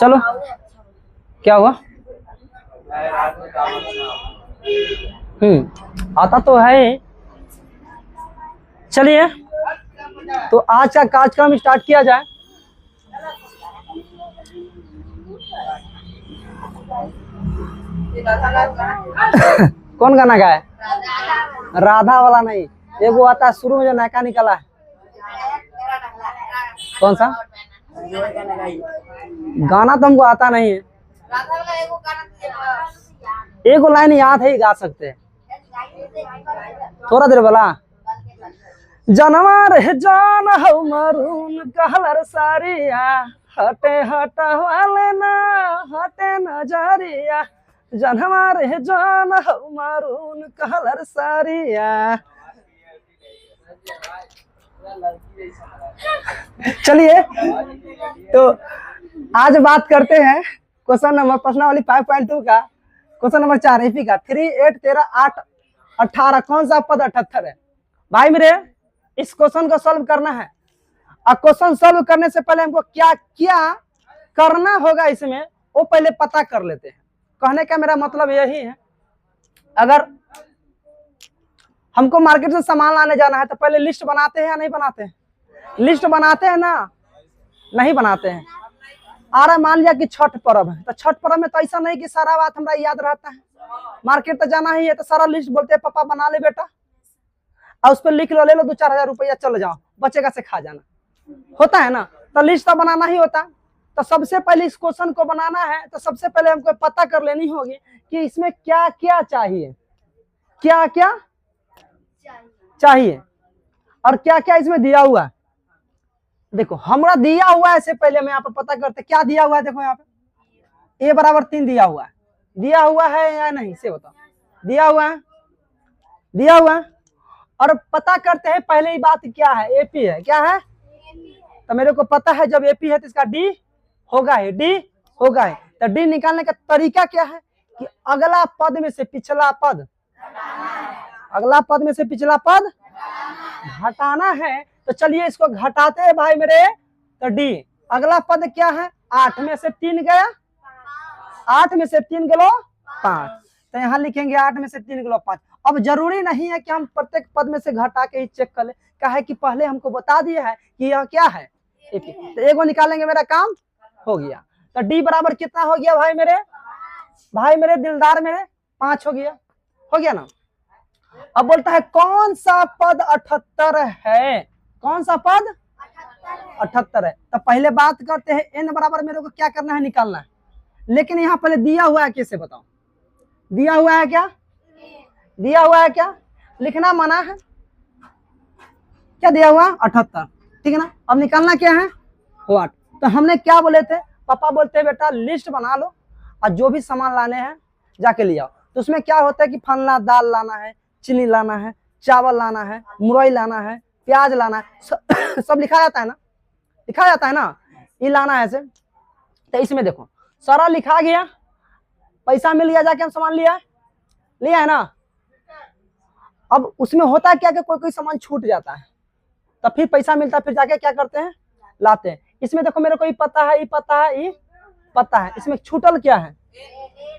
चलो क्या हुआ? आता तो है। चलिए तो आज का कार्यक्रम स्टार्ट किया जाए। कौन गाना गाए? राधा वाला नहीं, ये वो आता है शुरू में जो नयका निकला है। कौन सा गाना? तो हमको आता नहीं है। एक लाइन याद है, गा सकते हैं। थोड़ा देर वाला जनवर जान हो मरून कहलर सारिया हटे हटा वाले ना हटे नजरिया जनवर जान हो मरून कहलर सारिया। चलिए तो आज बात करते हैं क्वेश्चन नंबर प्रश्नावली 5.2 का। क्वेश्चन नंबर 4 एपी का 3, 8, 13, 8, 18 कौन सा पद 78 है? भाई मेरे इस क्वेश्चन को सॉल्व करना है। और क्वेश्चन सॉल्व करने से पहले हमको क्या क्या करना होगा इसमें वो पहले पता कर लेते हैं। कहने का मेरा मतलब यही है, अगर हमको मार्केट से सामान लाने जाना है तो पहले लिस्ट बनाते हैं या नहीं बनाते हैं? लिस्ट बनाते हैं ना? नहीं बनाते हैं। अरे मान लिया कि छठ पर्व है तो छठ पर्व में तो ऐसा नहीं कि सारा बात हमारा याद रहता है। मार्केट तो जाना ही है तो सारा लिस्ट बोलते हैं पापा बना ले बेटा और उस पर लिख लो, ले लो 2-4 हजार रुपया, चल जाओ बचेगा से खा जाना। होता है ना? तो लिस्ट तो बनाना ही होता। तो सबसे पहले इस क्वेश्चन को बनाना है तो सबसे पहले हमको पता कर लेनी होगी कि इसमें क्या क्या चाहिए, क्या क्या चाहिए और क्या क्या इसमें दिया हुआ है। देखो हमरा दिया हुआ है, इससे पहले मैं यहाँ पे पता करते क्या दिया हुआ है। देखो यहाँ पे a बराबर 3 दिया हुआ है। दिया हुआ है या नहीं से बताओ? दिया हुआ है, दिया हुआ है। और पता करते हैं पहले ही बात क्या है, एपी है। क्या है? तो मेरे को पता है जब एपी है तो इसका डी होगा ही, डी होगा ही। तो डी निकालने का तरीका क्या है कि अगला पद में से पिछला पद, अगला पद में से पिछला पद घटाना है। तो चलिए इसको घटाते हैं भाई मेरे। तो डी अगला पद क्या है? 8 में से 3 गया, 8 में से 3 गलो 5। तो यहाँ लिखेंगे 8 में से 3 गलो 5। अब जरूरी नहीं है कि हम प्रत्येक पद में से घटा के ही चेक कर ले, क्या है कि पहले हमको बता दिया है कि यह क्या है एपी। तो एगो निकालेंगे, मेरा काम हो गया। तो डी बराबर कितना हो गया भाई मेरे? भाई मेरे दिलदार मेरे 5 हो गया, हो गया ना? अब बोलता है कौन सा पद 78 है? कौन सा पद 78 है? तो पहले बात करते हैं एन बराबर मेरे को क्या करना है, निकालना है। लेकिन यहाँ पहले दिया हुआ है, कैसे बताओ? दिया हुआ है क्या? दिया हुआ है क्या? लिखना मना है। क्या दिया हुआ? 78, ठीक है ना? अब निकालना क्या है? व्हाट। तो हमने क्या बोले थे? पापा बोलते हैं बेटा लिस्ट बना लो और जो भी सामान लाने हैं जाके ले आओ। तो उसमें क्या होता है कि फलना दाल लाना है, चीनी लाना है, चावल लाना है, मुरई लाना है, प्याज लाना है, सब लिखा जाता है ना? लिखा जाता है ना? ये लाना है ऐसे। तो इसमें देखो सारा लिखा गया, पैसा मिल गया, जाके हम सामान लिया है ना? अब उसमें होता है क्या कि कोई कोई सामान छूट जाता है, तब फिर पैसा मिलता है, फिर जाके क्या करते हैं, लाते हैं। इसमें देखो मेरे को ये पता है, ये पता है, ये पता है। इसमें छूटल क्या है?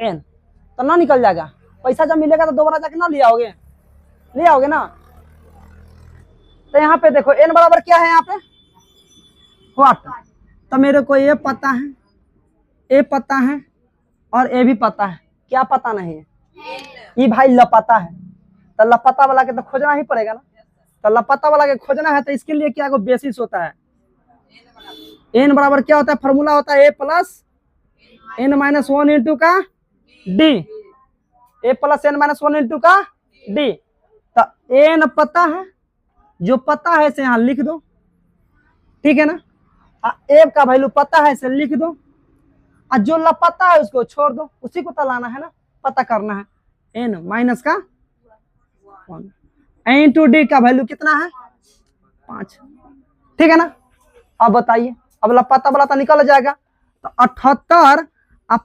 एन। तो ना निकल जाएगा। पैसा जब मिलेगा तो दोबारा जाके ना ले आओगे, ले आओगे ना? तो यहाँ पे देखो एन बराबर क्या है? यहाँ पे व्हाट। तो मेरे को ये पता है, ए पता है और ए भी पता है। क्या पता नहीं है? ये भाई लपता है। तो लपता वाला के तो खोजना ही पड़ेगा ना? तो लपता वाला के खोजना है तो इसके लिए क्या को बेसिस होता है? एन बराबर क्या होता है? फॉर्मूला होता है ए प्लस एन माइनस 1 इंटू का डी, ए प्लस एन माइनस 1 इंटू का डी। तो एन पता है, जो पता है इसे यहाँ लिख दो, ठीक है ना? ए का वैल्यू पता है इसे लिख दो, और जो लपता है उसको छोड़ दो, उसी को तलाना है ना, पता करना है। एन माइनस का 1 इंटू डी का वैल्यू कितना है? 5, ठीक है ना? अब बताइए, अब लपता वाला तो निकल जाएगा। तो 78 अब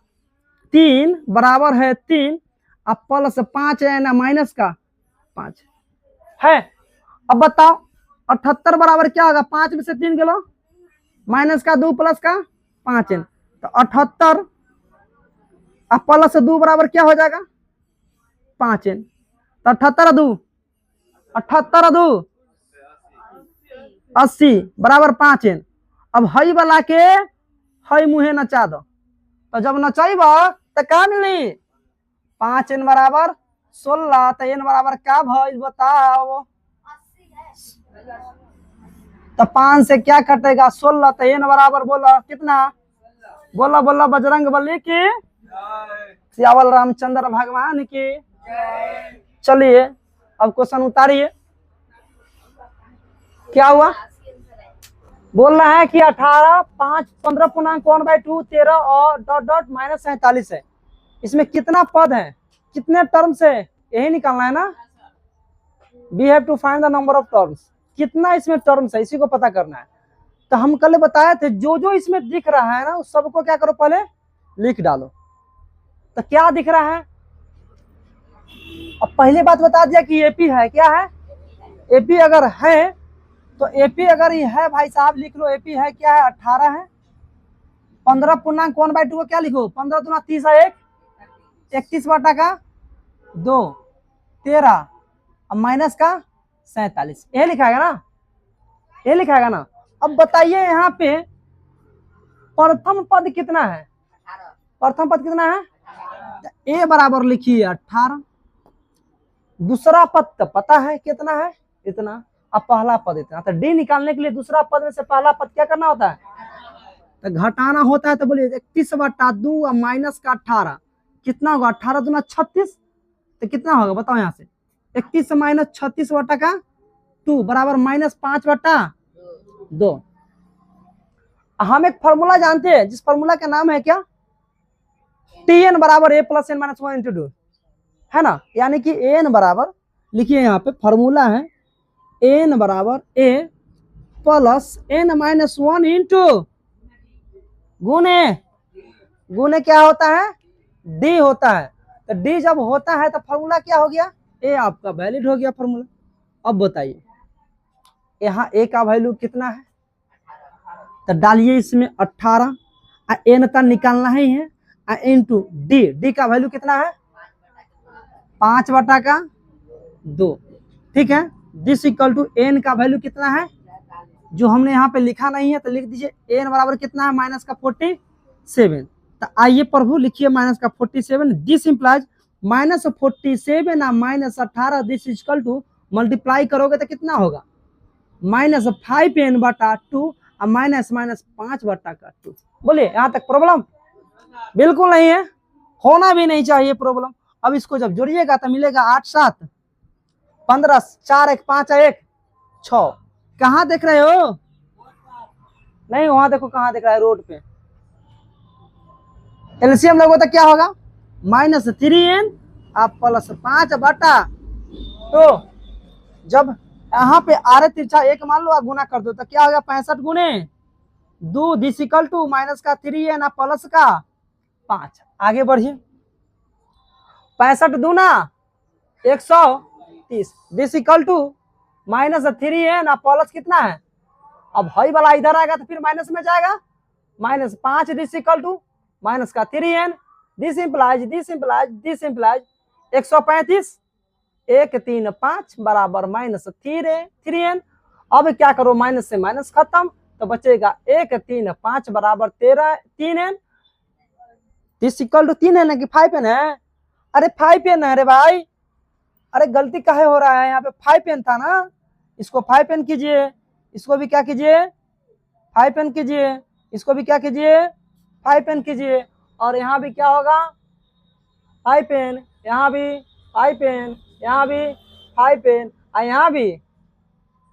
3 बराबर है 3, अब प्लस 5 है ना माइनस का 5 है। अब बताओ 78 बराबर क्या होगा? 5 में से 3 गलो माइनस का 2 प्लस का 5 है। तो 78 अब प्लस 2 बराबर क्या हो जाएगा 5n। तो 78 80 बराबर 5n। अब हई वाला के हई मुहे नचा दो, तो जब नचाइब तो क्या मिली 5n बराबर 16। तो n बराबर क्या भइल बताओ, तो 5 से क्या कटेगा 16। तो n बराबर बोला कितना, बोला बोला बजरंग बली की, सियावल रामचंद्र भगवान की। चलिए अब क्वेश्चन उतारिए, क्या हुआ, बोल रहा है कि 18 5 15 पूर्णांक 1/2 13 और डॉट डॉट माइनस 47 है। इसमें कितना पद है, कितने टर्म्स है, यही निकालना है ना। We have to find the number of terms, कितना इसमें टर्म्स है इसी को पता करना है। तो हम कल बताए थे जो जो इसमें दिख रहा है ना उस सबको क्या करो पहले लिख डालो। तो क्या दिख रहा है, अब पहले बात बता दिया कि एपी है, क्या है एपी। अगर है तो एपी अगर ये है भाई साहब लिख लो, एपी है क्या है 18 है। 15 पूर्णांक 1/2 को क्या लिखो 15 दूना 30 है 1 31 बटा का 2 13 अब माइनस का 47, ये लिखाएगा ना, ये लिखाएगा ना। अब बताइए यहाँ पे प्रथम पद कितना है, प्रथम पद कितना है, ए बराबर लिखिए 18। दूसरा पद तो पता है कितना है इतना, अब पहला पद इतना। तो डी निकालने के लिए दूसरा पद में से पहला पद क्या करना होता है, तो घटाना होता है। तो बोलिए 31 बटा 2 और माइनस का 18 कितना होगा, 18 दूना 36, तो कितना होगा बताओ यहाँ से 31 माइनस 36 बटा का 2 बराबर माइनस 5 बटा 2। हम एक फॉर्मूला जानते हैं जिस फॉर्मूला का नाम है क्या, Tn बराबर a plus n minus 1 into 2 है ना। यानी कि n बराबर लिखिए यहाँ पे फॉर्मूला है n बराबर a plus n minus 1 into गुने, गुने क्या होता है d होता है। तो d जब होता है तो फॉर्मूला क्या हो गया, a आपका वैलिड हो गया फॉर्मूला। अब बताइए यहाँ a का वैल्यू कितना है, तो डालिए इसमें 18 n का निकालना ही है इंटू डी, डी का वैल्यू कितना है 5 बटा का 2, ठीक है। दिस इक्वल टू एन का वैल्यू कितना है जो हमने यहाँ पे लिखा नहीं है, तो लिख दीजिए एन बराबर कितना है माइनस का 47। तो आइए प्रभु लिखिए माइनस का 47, दिस इंप्लाइज माइनस 47 और minus 18, this equal to multiply करोगे तो कितना होगा माइनस 5n बटा 2 और माइनस माइनस 5 बटा का 2। बोलिए यहाँ तक प्रॉब्लम बिल्कुल नहीं है, होना भी नहीं चाहिए प्रॉब्लम। अब इसको जब जोड़िएगा तो मिलेगा 8 7 15 4 1 5 1 6। कहाँ देख रहे हो, नहीं वहां देखो कहाँ देख रहा है रोड पे। एलसीएम लगो तो क्या होगा माइनस 3n आप प्लस 5 बटा, तो जब यहाँ पे आरे तिरछा 1 मान लो आप गुना कर दो तो क्या होगा 65 गुने 2 दिस इक्वल टू माइनस का 3n प्लस का 5। आगे बढ़िए 65 दूना 130 this equal to minus 3n plus कितना है, अब हई वाला इधर आएगा तो फिर माइनस में जाएगा minus 5 this equal to minus का 3n, दिस इंप्लाइज 135 1 3 5 बराबर माइनस 3n। अब क्या करो माइनस से माइनस खत्म तो बचेगा 1 3 5 बराबर 3n, this equal to 3n है कि 5n है, अरे 5n है रे भाई, अरे गलती काहे हो रहा है यहाँ पे 5n था ना, इसको 5n कीजिए, इसको भी क्या कीजिए 5n कीजिए, इसको भी क्या कीजिए 5n कीजिए, और यहाँ भी क्या होगा 5n, यहाँ भी 5n, यहाँ भी 5n और यहाँ भी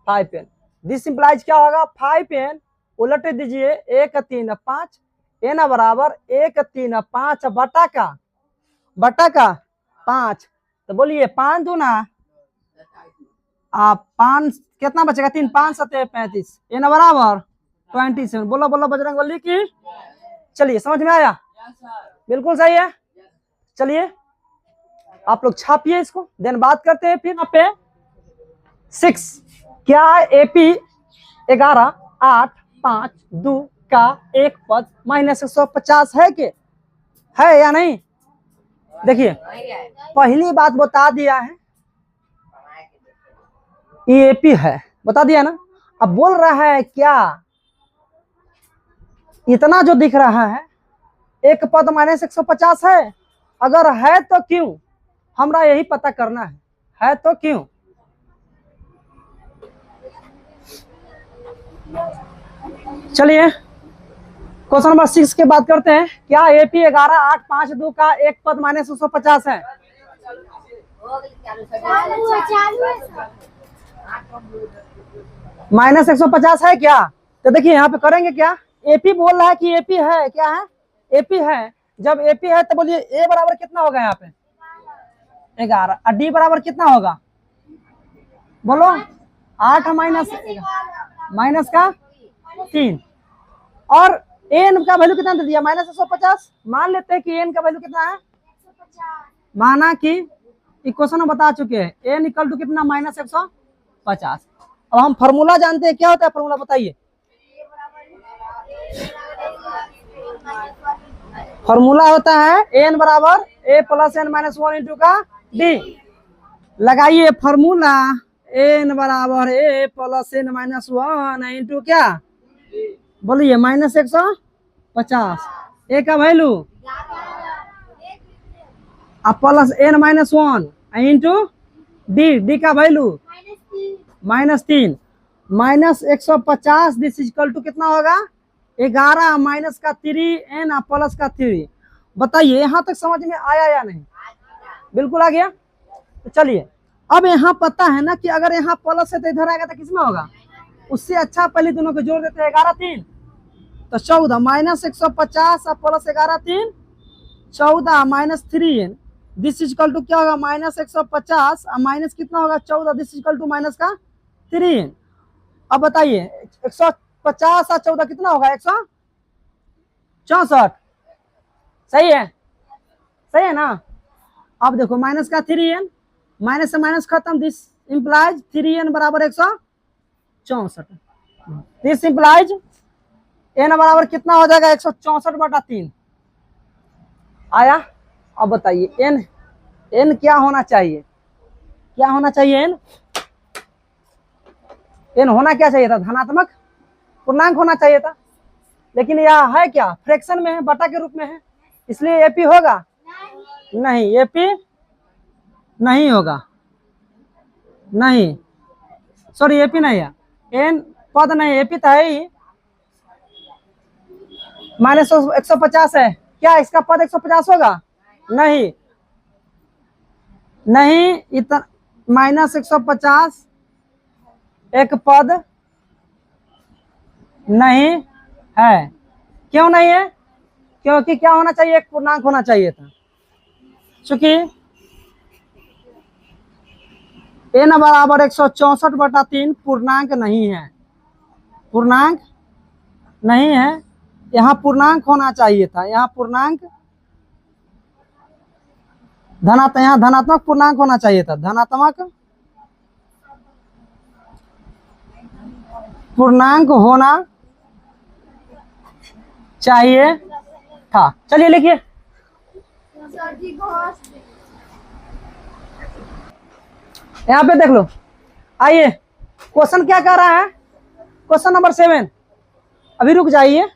5n। दिस इंप्लाइज क्या होगा 5n उलट दीजिए 1 3 5 n बराबर 1 3 5 बटा का 5। तो बोलिए 5 दूना आप 5 कितना बचेगा 3 5 7 35 n बराबर 27। बोलो बोलो बजरंग बली की। चलिए समझ में आया, बिल्कुल सही है। चलिए आप लोग छापिए इसको, देन बात करते हैं फिर यहाँ पे 6 क्या है एपी 11 8 5 2 का एक पद -150 है कि है या नहीं? देखिए पहली बात बता दिया है, एपी है, बता दिया ना। अब बोल रहा है क्या इतना जो दिख रहा है एक पद -150 है? अगर है तो क्यों, हमरा यही पता करना है तो क्यों। चलिए क्वेश्चन नंबर 6 की बात करते हैं। क्या एपी 11 8 5 2 का एक पद -150 है? -150 है क्या? तो देखिए यहाँ पे करेंगे क्या, एपी बोल रहा है कि एपी है, क्या है? एपी है। जब एपी है तो बोलिए ए बराबर कितना होगा यहाँ पे? 11। और डी बराबर कितना होगा? बोलो 8 माइनस का 3। और एन का वैल्यू कितना दे दिया? -150। मान लेते हैं कि एन का वैल्यू कितना है, माना कि इक्वेशन में बता चुके हैं एन इक्वल टू कितना, -150। अब हम फॉर्मूला जानते हैं, क्या होता है फॉर्मूला बताइए? फॉर्मूला होता है एन बराबर a plus N minus 1 into का डी। लगाइए फॉर्मूला एन बराबर a plus N minus 1 into क्या, बोलिए -150। ए का value plus N minus 1 into d, d का वैल्यू -3 -150। दिस इक्वल टू कितना होगा? 11 माइनस का 3 एन प्लस का 3। बताइए यहाँ तक समझ में आया या नहीं? बिल्कुल आ गया। तो चलिए अब यहाँ पता है ना कि अगर यहाँ प्लस है तो इधर आएगा तो किसमें होगा? उससे अच्छा पहले दोनों को जोड़ देते हैं, 11 3 तो 14 -150 और plus 11 3 14 -3 n. This equal to क्या होगा? -150 और माइनस कितना होगा? 14। दिस इक्वल टू माइनस का 3 एन। अब बताइए 150 और 14 कितना होगा? 164। सही है, सही है ना। अब देखो माइनस का 3 एन, माइनस से माइनस खत्म। दिस इंप्लाइज 3 एन बराबर 164। दिस इंप्लाइज एन बराबर कितना हो जाएगा? 164/3 आया। अब बताइए एन, एन क्या होना चाहिए? क्या होना चाहिए? एन, एन होना क्या चाहिए था? धनात्मक पूर्णांक होना चाहिए था, लेकिन यह है क्या? फ्रैक्शन में है, बटा के रूप में है, इसलिए एपी होगा नहीं, एपी नहीं होगा, नहीं सॉरी एपी नहीं है। एन पद नहीं, एपी तो है ही। -150 है, क्या इसका पद 150 होगा? नहीं नहीं, इतना -150 एक पद नहीं है। क्यों नहीं है? क्योंकि क्या होना चाहिए? एक पूर्णांक होना चाहिए था। चूंकि एन बराबर 164/3 पूर्णांक नहीं है, पूर्णांक नहीं है। यहाँ पूर्णांक होना चाहिए था, यहाँ पूर्णांक धनात्मक, यहाँ धनात्मक पूर्णांक होना चाहिए था, धनात्मक पूर्णांक होना चाहिए था। चलिए लिखिए यहाँ पे देख लो। आइए क्वेश्चन क्या कह रहा है? Question number 7। अभी रुक जाइए।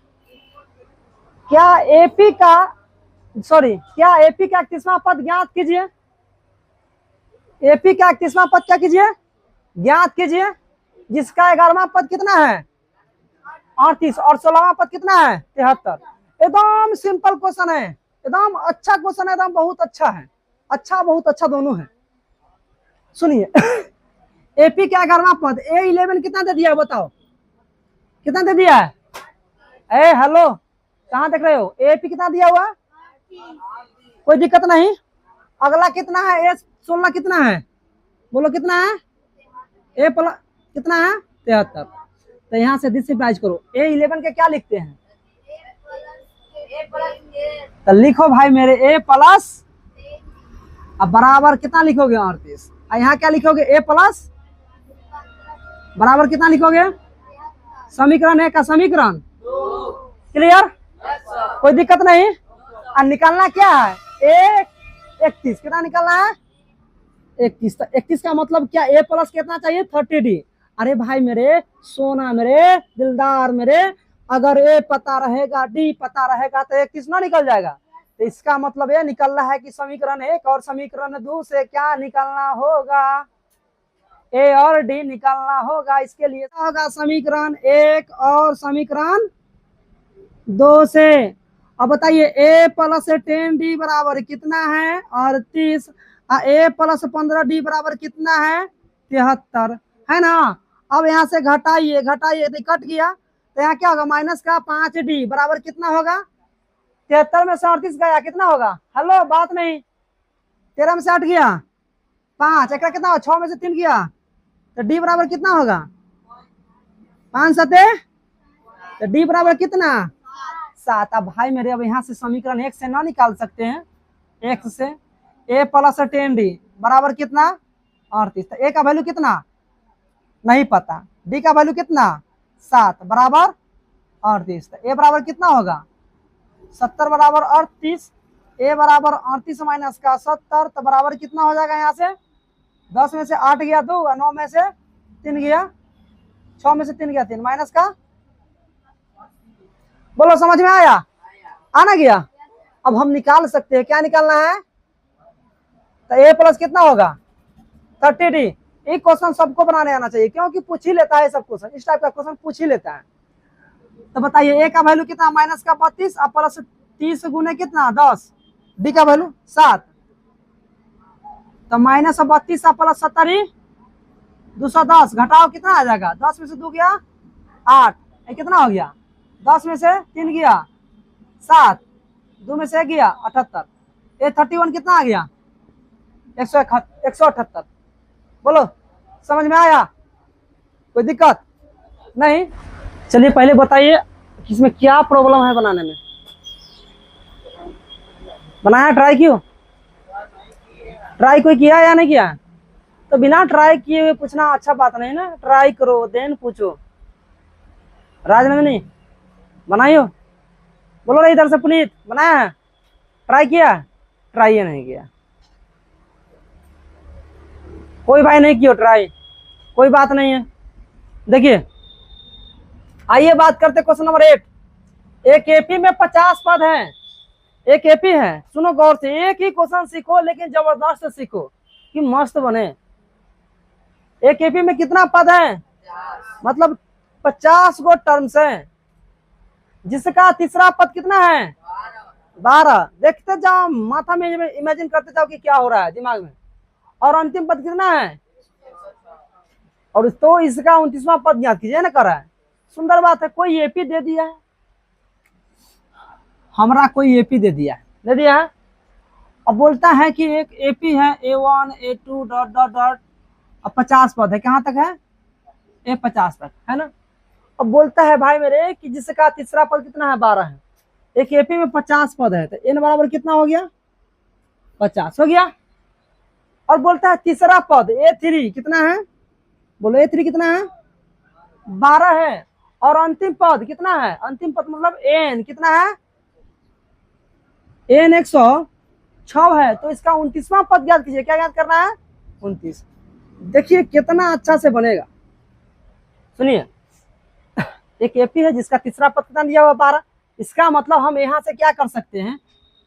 क्या एपी का क्या एपी का 31वां पद ज्ञात कीजिए। एपी का 31वां पद क्या कीजिए? ज्ञात कीजिए, जिसका 11वां पद कितना है? 38 और 16वां पद कितना है? 73। एकदम सिंपल क्वेश्चन है, एकदम अच्छा क्वेश्चन है, एकदम बहुत अच्छा है, अच्छा बहुत अच्छा दोनों है। सुनिए एपी का 11वां पद A11 कितना दे दिया? बताओ कितना दे दिया है? ए हेलो, कहाँ देख रहे हो? एपी कितना दिया हुआ? कोई दिक्कत नहीं। अगला कितना है? A16 कितना है? बोलो कितना है? ए प्लस कितना है? 73। तो यहाँ से डिसप्राइज करो। A11 के क्या लिखते हैं? तो लिखो भाई मेरे A प्लस, अब बराबर कितना लिखोगे? 38। यहाँ क्या लिखोगे? A प्लस बराबर कितना लिखोगे? समीकरण है का समीकरण क्लियर? कोई दिक्कत नहीं। और निकालना क्या है? 31 कितना निकालना है? 31। तो 31 का मतलब क्या? ए प्लस कितना चाहिए? 30D। अरे भाई मेरे सोना, मेरे दिलदार मेरे, अगर ए पता रहेगा डी पता रहेगा तो 31 ना निकल जाएगा। तो इसका मतलब ये निकलना है कि समीकरण 1 और समीकरण 2 से क्या निकालना होगा? ए और डी निकालना होगा। इसके लिए होगा समीकरण 1 और समीकरण 2 से। अब बताइए ए प्लस 10D बराबर कितना है? 38। ए प्लस 15D बराबर कितना है? 73, है ना? अब यहाँ से घटाइए, घटाइए तो कट गया, तो यहाँ क्या होगा? माइनस का 5D बराबर कितना होगा? 73 में से 38 गया, कितना होगा? हेलो, बात नहीं। 13 में से 8 गया 5, एक कितना होगा? 6 में से 3 गया, तो डी बराबर कितना होगा? 5 सते, तो डी बराबर कितना? 7। अब भाई मेरे, अब यहाँ से समीकरण 1 से ना निकाल सकते हैं? x से ए प्लस 10D बराबर कितना? 38। तो ए का वैल्यू कितना? नहीं पता। डी का वैल्यू कितना? 7 बराबर 38। तो ए बराबर कितना होगा? 70 बराबर 38। ए बराबर 38 माइनस का 70, तो बराबर कितना हो जाएगा? यहाँ से 10 में से 8 गया 2, 9 में से 3 गया, 6 में से 3 गया 3, माइनस का, बोलो समझ में आया? आना गया? अब हम निकाल सकते हैं, क्या निकालना है? तो ए प्लस कितना होगा? 30D। एक क्वेश्चन सबको बनाने आना चाहिए, क्योंकि पूछ ही लेता है सब क्वेश्चन, इस टाइप का क्वेश्चन पूछ ही लेता है। तो बताइए ए का वैल्यू कितना? माइनस का 32 और प्लस 30 गुने कितना? 10। डी का वैल्यू 7। तो माइनस 32 और प्लस 70 210, घटाओ कितना आ जाएगा? 10 में से 2 गया 8, कितना हो गया? 10 में से 3 गया 7, 2 में से 1 गया 78, ये 31 कितना आ गया? 178। बोलो समझ में आया? कोई दिक्कत नहीं? चलिए पहले बताइए कि इसमें क्या प्रॉब्लम है बनाने में। बनाया? ट्राई क्यों? ट्राई कोई किया या नहीं किया? तो बिना ट्राई किए हुए पूछना अच्छा बात नहीं ना। ट्राई करो देन पूछो। राजनंदिनी बनाइयो, बोलो ना इधर से। पुनीत बनाया है? ट्राई किया? ट्राई नहीं किया। कोई भाई नहीं किया ट्राई, कोई बात नहीं है। देखिए आइए बात करते क्वेश्चन नंबर 8। एक एपी में 50 पद हैं। एक एपी है, सुनो गौर से, एक ही क्वेश्चन सीखो लेकिन जबरदस्त सीखो कि मस्त बने। एक एपी में कितना पद है? मतलब 50 गो टर्म्स हैं, जिसका तीसरा पद कितना है? 12। देखते जाओ, माथा में इमेजिन करते जाओ कि क्या हो रहा है दिमाग में। और अंतिम पद कितना है? और तो इसका 29वां पद ज्ञात कीजिए ना, कर रहा है। सुंदर बात है, कोई एपी दे दिया है, हमारा कोई एपी दे दिया है, दे दिया है। अब बोलता है कि एक एपी है A1 A2 dot dot dot, अब 50 पद है, कहाँ तक है? A50 तक, है ना। अब बोलता है भाई मेरे कि जिसका तीसरा पद कितना है? 12 है। एक एपी में 50 पद है, तो n बराबर कितना हो गया? 50 हो गया। और बोलता है तीसरा पद A3 कितना है? बोलो A3 कितना है? 12 है। और अंतिम पद कितना है? अंतिम पद मतलब n कितना है? n 106 है। तो इसका 29वां पद ज्ञात कीजिए। क्या ज्ञात करना है? 29। देखिए कितना अच्छा से बनेगा। सुनिए, एक एपी है जिसका तीसरा पद कितना दिया हुआ? 12। इसका मतलब हम यहाँ से क्या कर सकते हैं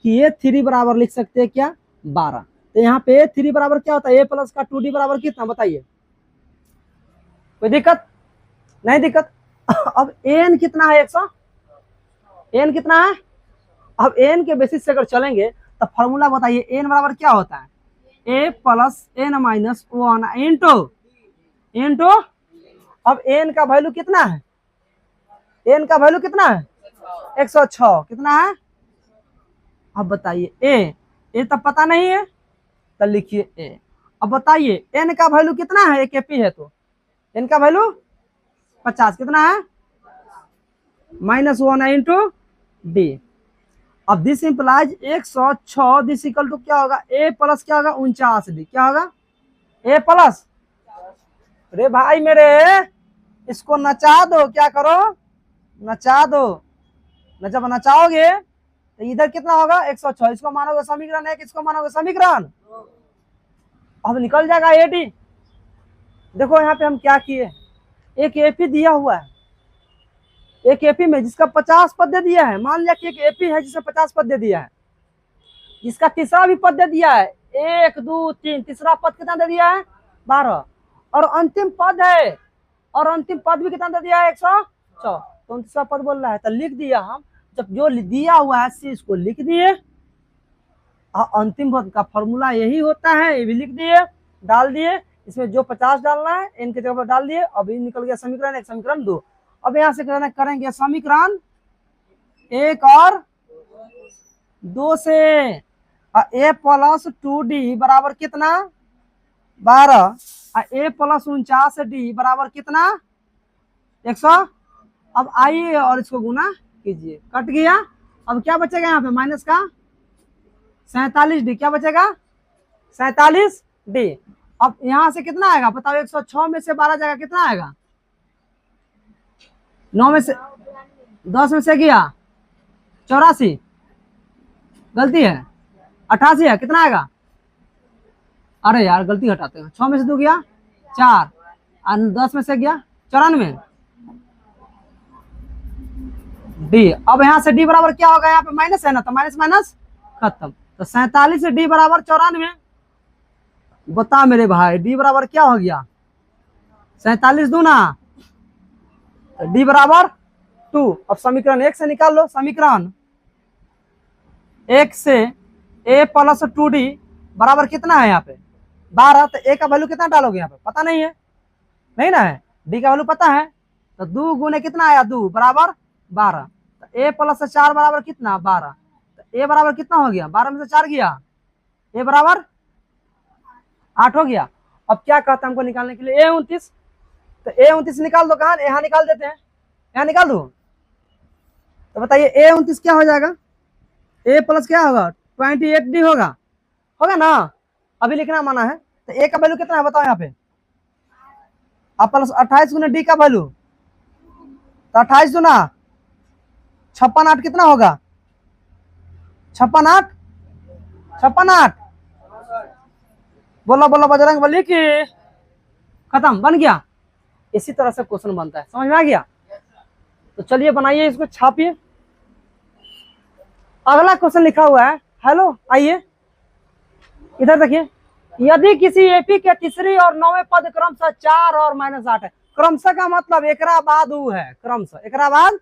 कि A3 बराबर लिख सकते हैं क्या? 12। तो यहाँ पे A3 बराबर क्या होता है? A प्लस का 2D बराबर कितना? बताइए। कोई दिक्कत नहीं? दिक्कत। अब n कितना है? 100। n कितना है? अब n के बेसिस से अगर चलेंगे तो फॉर्मूला बताइए, n बराबर क्या होता है? a plus n minus 1 into. अब n का वैल्यू कितना है? n का वैल्यू कितना है? 106। कितना है? अब बताइए a तब पता नहीं है तो लिखिए a। अब बताइए n का वैल्यू कितना है? एक एपी है तो n का वैल्यू 50। कितना है? -1 इंटू डी। अब this implies 106 this equal to क्या होगा? ए प्लस क्या होगा? 49D। क्या होगा? ए प्लस। अरे भाई मेरे, इसको नचा दो, क्या करो? नचा दो। न जब नचाओगे तो इधर कितना होगा 106, इसको मानोगे समीकरण 1, इसको मानोगे समीकरण, अब निकल जाएगा 80। देखो यहाँ पे हम क्या किए, एक एपी दिया हुआ है, एक एपी में जिसका 50 पद दे दिया है, मान लिया कि एक एपी है जिसे 50 पद दे दिया है, जिसका तीसरा भी पद दे दिया है 1 2 3, तीसरा पद कितना दे दिया है 12, और अंतिम पद है, और अंतिम पद भी कितना दे दिया है 104, तो तीसरा पद बोल रहा है, तो लिख दिया हम, जब जो दिया हुआ है सी इसको लिख दिए, और अंतिम पद का फॉर्मूला यही होता है, ये भी लिख दिए, डाल दिए, इसमें जो 50 डालना है इनके जगह पर डाल दिए, अभी निकल गया समीकरण 1 समीकरण 2। अब यहाँ से करेंगे समीकरण 1 और 2 से, a प्लस 2d बराबर कितना 12, a प्लस 49d बराबर कितना 100। अब आइए और इसको गुना कीजिए, कट गया, अब क्या बचेगा यहाँ पे माइनस का 47d, क्या बचेगा 47d। अब यहाँ से कितना आएगा बताओ, 106 में से 12 जाएगा, कितना आएगा 9 में से 10 में से गया 84, गलती है 88 है, कितना आएगा, अरे यार गलती हटाते हैं, 6 में से 2 गया 4 और 10 में से गया 94 डी। अब यहाँ से डी बराबर क्या होगा, यहाँ पे माइनस है ना, तो माइनस माइनस खत्म, तो 47 से डी बराबर 94। बता मेरे भाई डी बराबर क्या हो गया 47 दूना, तो डी बराबर 2। अब समीकरण 1 से निकाल लो, समीकरण 1 से a प्लस 2d बराबर कितना है यहाँ पे 12, तो a का वैल्यू कितना डालोगे यहाँ पे पता नहीं है, नहीं ना है, d का वैल्यू पता है, तो 2 गुने कितना आया 2 बराबर 12, तो a प्लस 4 बराबर कितना 12, तो a बराबर कितना हो गया 12 में से 4 गया, a बराबर 8 हो गया। अब क्या कहता है हमको निकालने के लिए a29, तो a29 निकाल दो, कहाँ यहाँ निकाल देते हैं, यहाँ निकाल दो, तो बताइए a29 क्या हो जाएगा, a प्लस क्या होगा 28d होगा ना, अभी लिखना माना है, तो a का वैल्यू कितना है बताओ यहाँ पे, अब प्लस 28 गुना d का वैल्यू, तो 28 गुना 56 8 कितना होगा 56 8, बोला बोला बजरंग बली की, खत्म, बन गया। इसी तरह से क्वेश्चन बनता है, समझ में आ गया, तो चलिए बनाइए, इसको छापिए। अगला क्वेश्चन लिखा हुआ है, हेलो आइए इधर देखिए, यदि किसी एपी के तीसरी और 9वें पद क्रमशः 4 और -8 है, क्रमशः का मतलब एकरा बाद ऊ है, क्रमशः एकरा बाद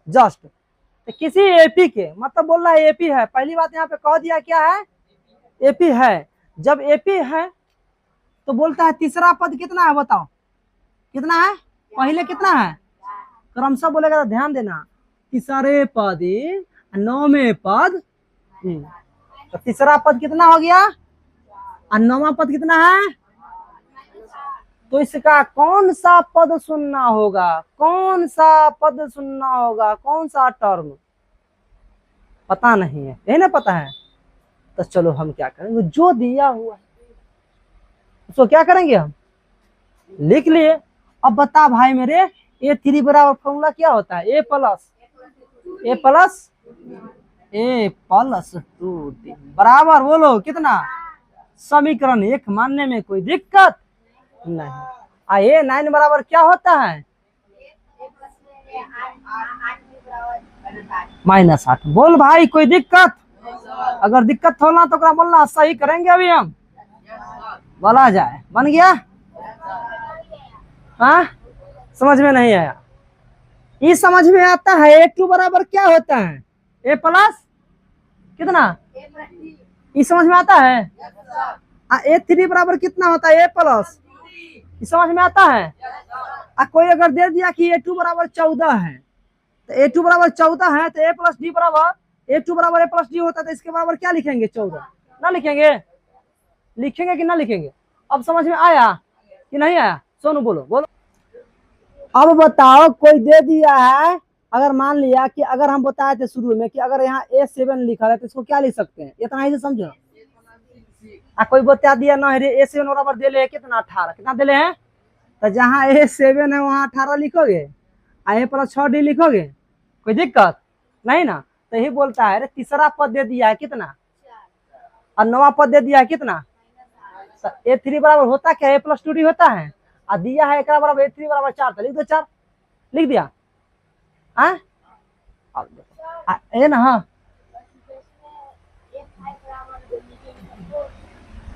जस्ट, तो किसी एपी के मतलब बोल रहा है एपी है, पहली बात यहाँ पे कह दिया क्या है एपी है, जब एपी है तो बोलता है तीसरा पद कितना है बताओ, कितना है, पहले कितना है क्रमशः बोलेगा, तो ध्यान देना तीसरे पद 9वें पद, तो तीसरा पद कितना हो गया और 9वां पद कितना है, तो इसका कौन सा पद सुनना होगा, कौन सा पद सुनना होगा, कौन सा टर्म पता नहीं है, यही ना पता है, तो चलो हम क्या करेंगे, जो दिया हुआ है उसको क्या करेंगे हम लिख लिए। अब बता भाई मेरे a3 बराबर फॉर्मूला क्या होता है, a प्लस 2d बराबर बोलो कितना, समीकरण 1 मानने में कोई दिक्कत नहीं। a9 बराबर क्या होता है -8, बोल भाई कोई दिक्कत, अगर दिक्कत होला तो बोलना, सही करेंगे अभी हम, बोला जाए, बन गया, हाँ समझ में नहीं आया, ये समझ में आता है a2 बराबर क्या होता है a प्लस कितना, ये समझ में आता है, a3 बराबर कितना होता है a प्लस, ये समझ में आता है, कोई अगर दे दिया कि a2 बराबर 14 है, तो a2 बराबर 14 है, तो a प्लस डी बराबर a2 बराबर a प्लस डी होता है, तो इसके बराबर क्या लिखेंगे 14, ना लिखेंगे, लिखेंगे कि ना लिखेंगे, अब समझ में आया कि नहीं आया, सोनू बोलो बोलो। अब बताओ कोई दे दिया है, अगर मान लिया कि अगर हम बताए थे शुरू में कि अगर यहाँ a7 लिखा है तो इसको क्या लिख सकते हैं, इतना ही से समझो, कोई बता दिया ना है a7 बराबर दे ले कितना 18, कितना दे ले हैं, तो जहाँ a7 है वहाँ 18 लिखोगे, a प्लस 6d लिखोगे, कोई दिक्कत, नहीं ना, तो यही बोलता है, अरे तीसरा पद दे दिया है कितना, और नवा पद दे दिया है कितना, A3 बराबर होता क्या, A+2D होता है, और दिया है एक बराबर A3 बराबर 4, तो लिख दो 4, लिख दिया। ए ना,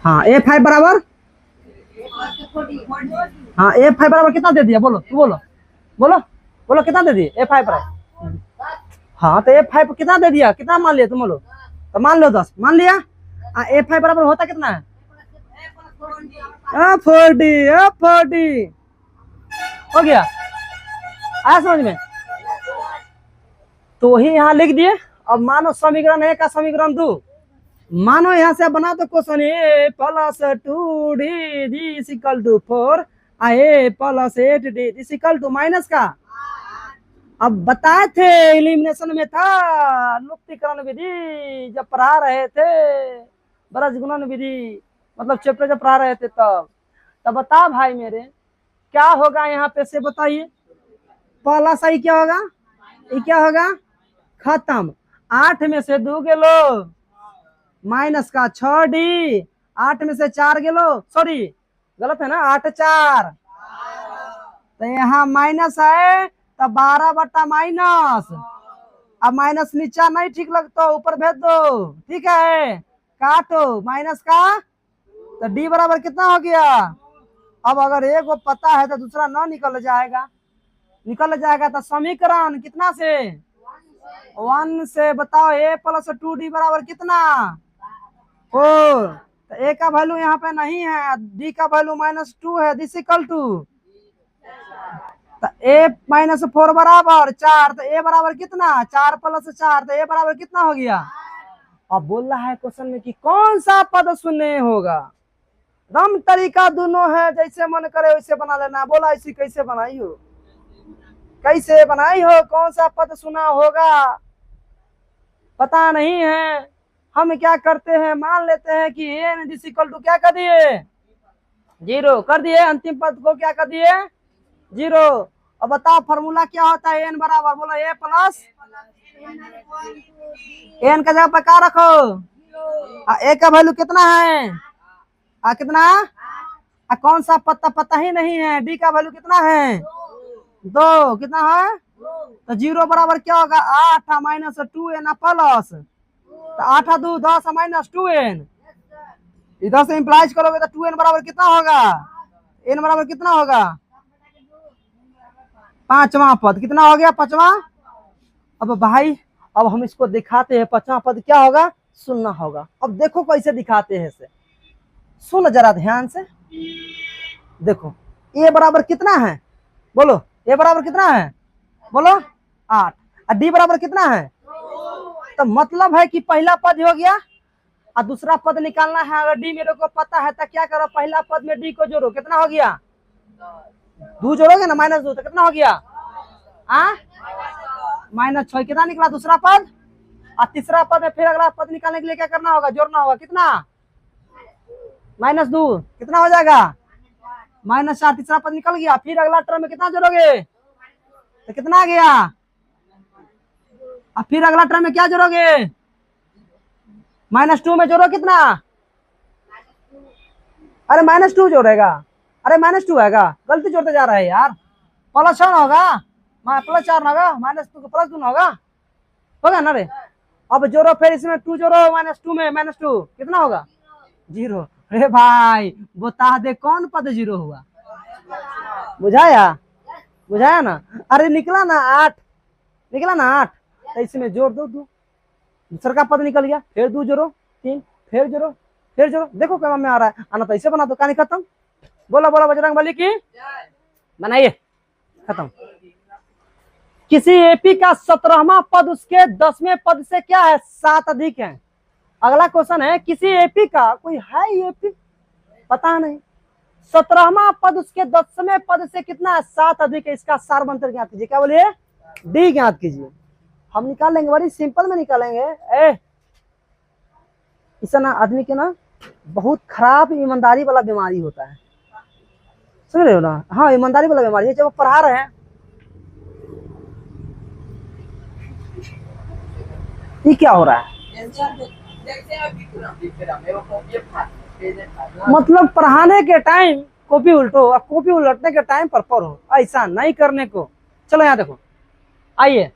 हाँ A5 बराबर, हाँ A5 बराबर कितना दे दिया, बोलो तू, बोलो बोलो बोलो कितना दे दिया A5 बराबर, हाँ तो A5 कितना दे दिया, कितना मान लिया तुम, बोलो तो मान लो 10 मान लिया। A5 बराबर होता कितना है, 40 हो गया, आया समझ में। तो ही यहाँ लिख दिए। अब मानो समीकरण 1 का समीकरण 2, मानो यहाँ से बना तो क्वेश्चन A+2D = 4 A+8D माइनस का। अब बताए थे एलिमिनेशन में था लुप्तीकरण विधि, जब पढ़ा रहे थे बरज गुणन विधि, मतलब चैप्टर जब पढ़ा रहे थे तब बता भाई मेरे क्या होगा यहाँ पे से बताइए। पहला सही क्या होगा, ये क्या होगा, खत्म। 8 में से 2 गेलो माइनस का 6D, 8 में से 4 गेलो, सॉरी गलत है ना, 8 4, तो यहाँ माइनस है तो 12/-। अब माइनस नीचा नहीं ठीक लगता, ऊपर भेज दो, ठीक है, काटो माइनस का, तो D बराबर कितना हो गया। अब अगर एक को पता है तो दूसरा न निकल जाएगा, निकल जाएगा तो समीकरण कितना से, 1 से। बताओ A+2D बराबर कितना, 4, तो A का वैल्यू यहाँ पे नहीं है, D का वैल्यू -2 है, = तो A-4 बराबर 4, तो A बराबर कितना, 4 + 4, तो A बराबर कितना हो गया। अब बोल रहा है क्वेश्चन में कि कौन सा पद शून्य होगा। दम तरीका दोनों है, जैसे मन करे वैसे बना लेना। बोला ऐसी कैसे बनाई हो, कैसे बनाई हो, कौन सा पद शून्य होगा पता नहीं है। हम क्या करते हैं, मान लेते हैं कि n क्या कर दिए, 0 कर दिए, अंतिम पद को क्या कर दिए, 0। अब बताओ फॉर्मूला क्या होता है, n बराबर, बोलो A प्लस n का जगह पर क्या रखो, A का वैल्यू कितना है, कितना, कौन सा पता ही नहीं है, D का वैल्यू कितना है, 2, कितना है, तो 0 बराबर क्या होगा, 8 -2n प्लस, तो 8 2 10 -2n, इधर से इंप्लाइज करोगे तो 2n बराबर कितना होगा, n बराबर कितना होगा, 5वां पद कितना हो गया, 5वां। अब भाई अब हम इसको दिखाते हैं, 5वां पद क्या होगा, सुनना होगा। अब देखो कैसे दिखाते हैं इसे, सुन जरा ध्यान से देखो। A बराबर कितना है, बोलो A बराबर कितना है, बोलो 8, और D बराबर कितना है, तो मतलब है कि पहला पद हो गया और दूसरा पद निकालना है। अगर D मेरे को पता है तो क्या करो, पहला पद में D को जोड़ो, कितना हो गया, 2 जोड़ोगे ना, -2, तो कितना हो गया, -6, कितना निकला दूसरा पद। और तीसरा पद में फिर अगला पद निकालने के लिए क्या करना होगा, जोड़ना होगा, कितना, -2, कितना हो जाएगा, -4, तीसरा पद निकल गया। फिर अगला टर्म में कितना जोड़ोगे, तो कितना आ गया, और फिर अगला टर्म में क्या जोड़ोगे, -2 में जोड़ो कितना, अरे -2 जोड़ेगा, अरे -2 आएगा, गलती जोड़ते जा रहा है यार, +4 होगा, +4 होगा, -2 को +2 होगा ना रे। अब जोड़ो, फिर इसमें 2 जोड़ो, -2 में -2 कितना होगा, 0। अरे भाई बता दे कौन पद 0 हुआ, बुझाया, बुझाया ना। अरे निकला ना 8, निकला ना 8, तो इसमें जोड़ दो 2, दूसरा का पद निकल गया, फिर 2 जोड़ो 3, फिर जोड़ो, फिर जोड़ो, देखो क्या में आ रहा है, आना तो ऐसे बना दो, कहानी खत्म। बोला बोला बजरंगबली की, बनाइए, खत्म। किसी एपी का 17वां पद उसके 10वें पद से क्या है, 7 अधिक है। अगला क्वेश्चन है, किसी एपी का, कोई है एपी पता नहीं, 17वां पद उसके 10वें पद से कितना है, 7 अधिक है। इसका सारवंतर ज्ञात कीजिए, क्या बोलिए, डी ज्ञात कीजिए। हम निकाल लेंगे, बड़ी सिंपल में निकालेंगे। इस ना आदमी के ना बहुत खराब ईमानदारी वाला बीमारी होता है, सुन रहे हो ना, हाँ ईमानदारी वाला बीमारी है। जब पढ़ा रहे हैं ये क्या हो रहा है? मतलब पढ़ाने के टाइम कॉपी उल्टो और कॉपी उलटने के टाइम पर पढ़ो, ऐसा नहीं करने को। चलो यहाँ देखो, आइए,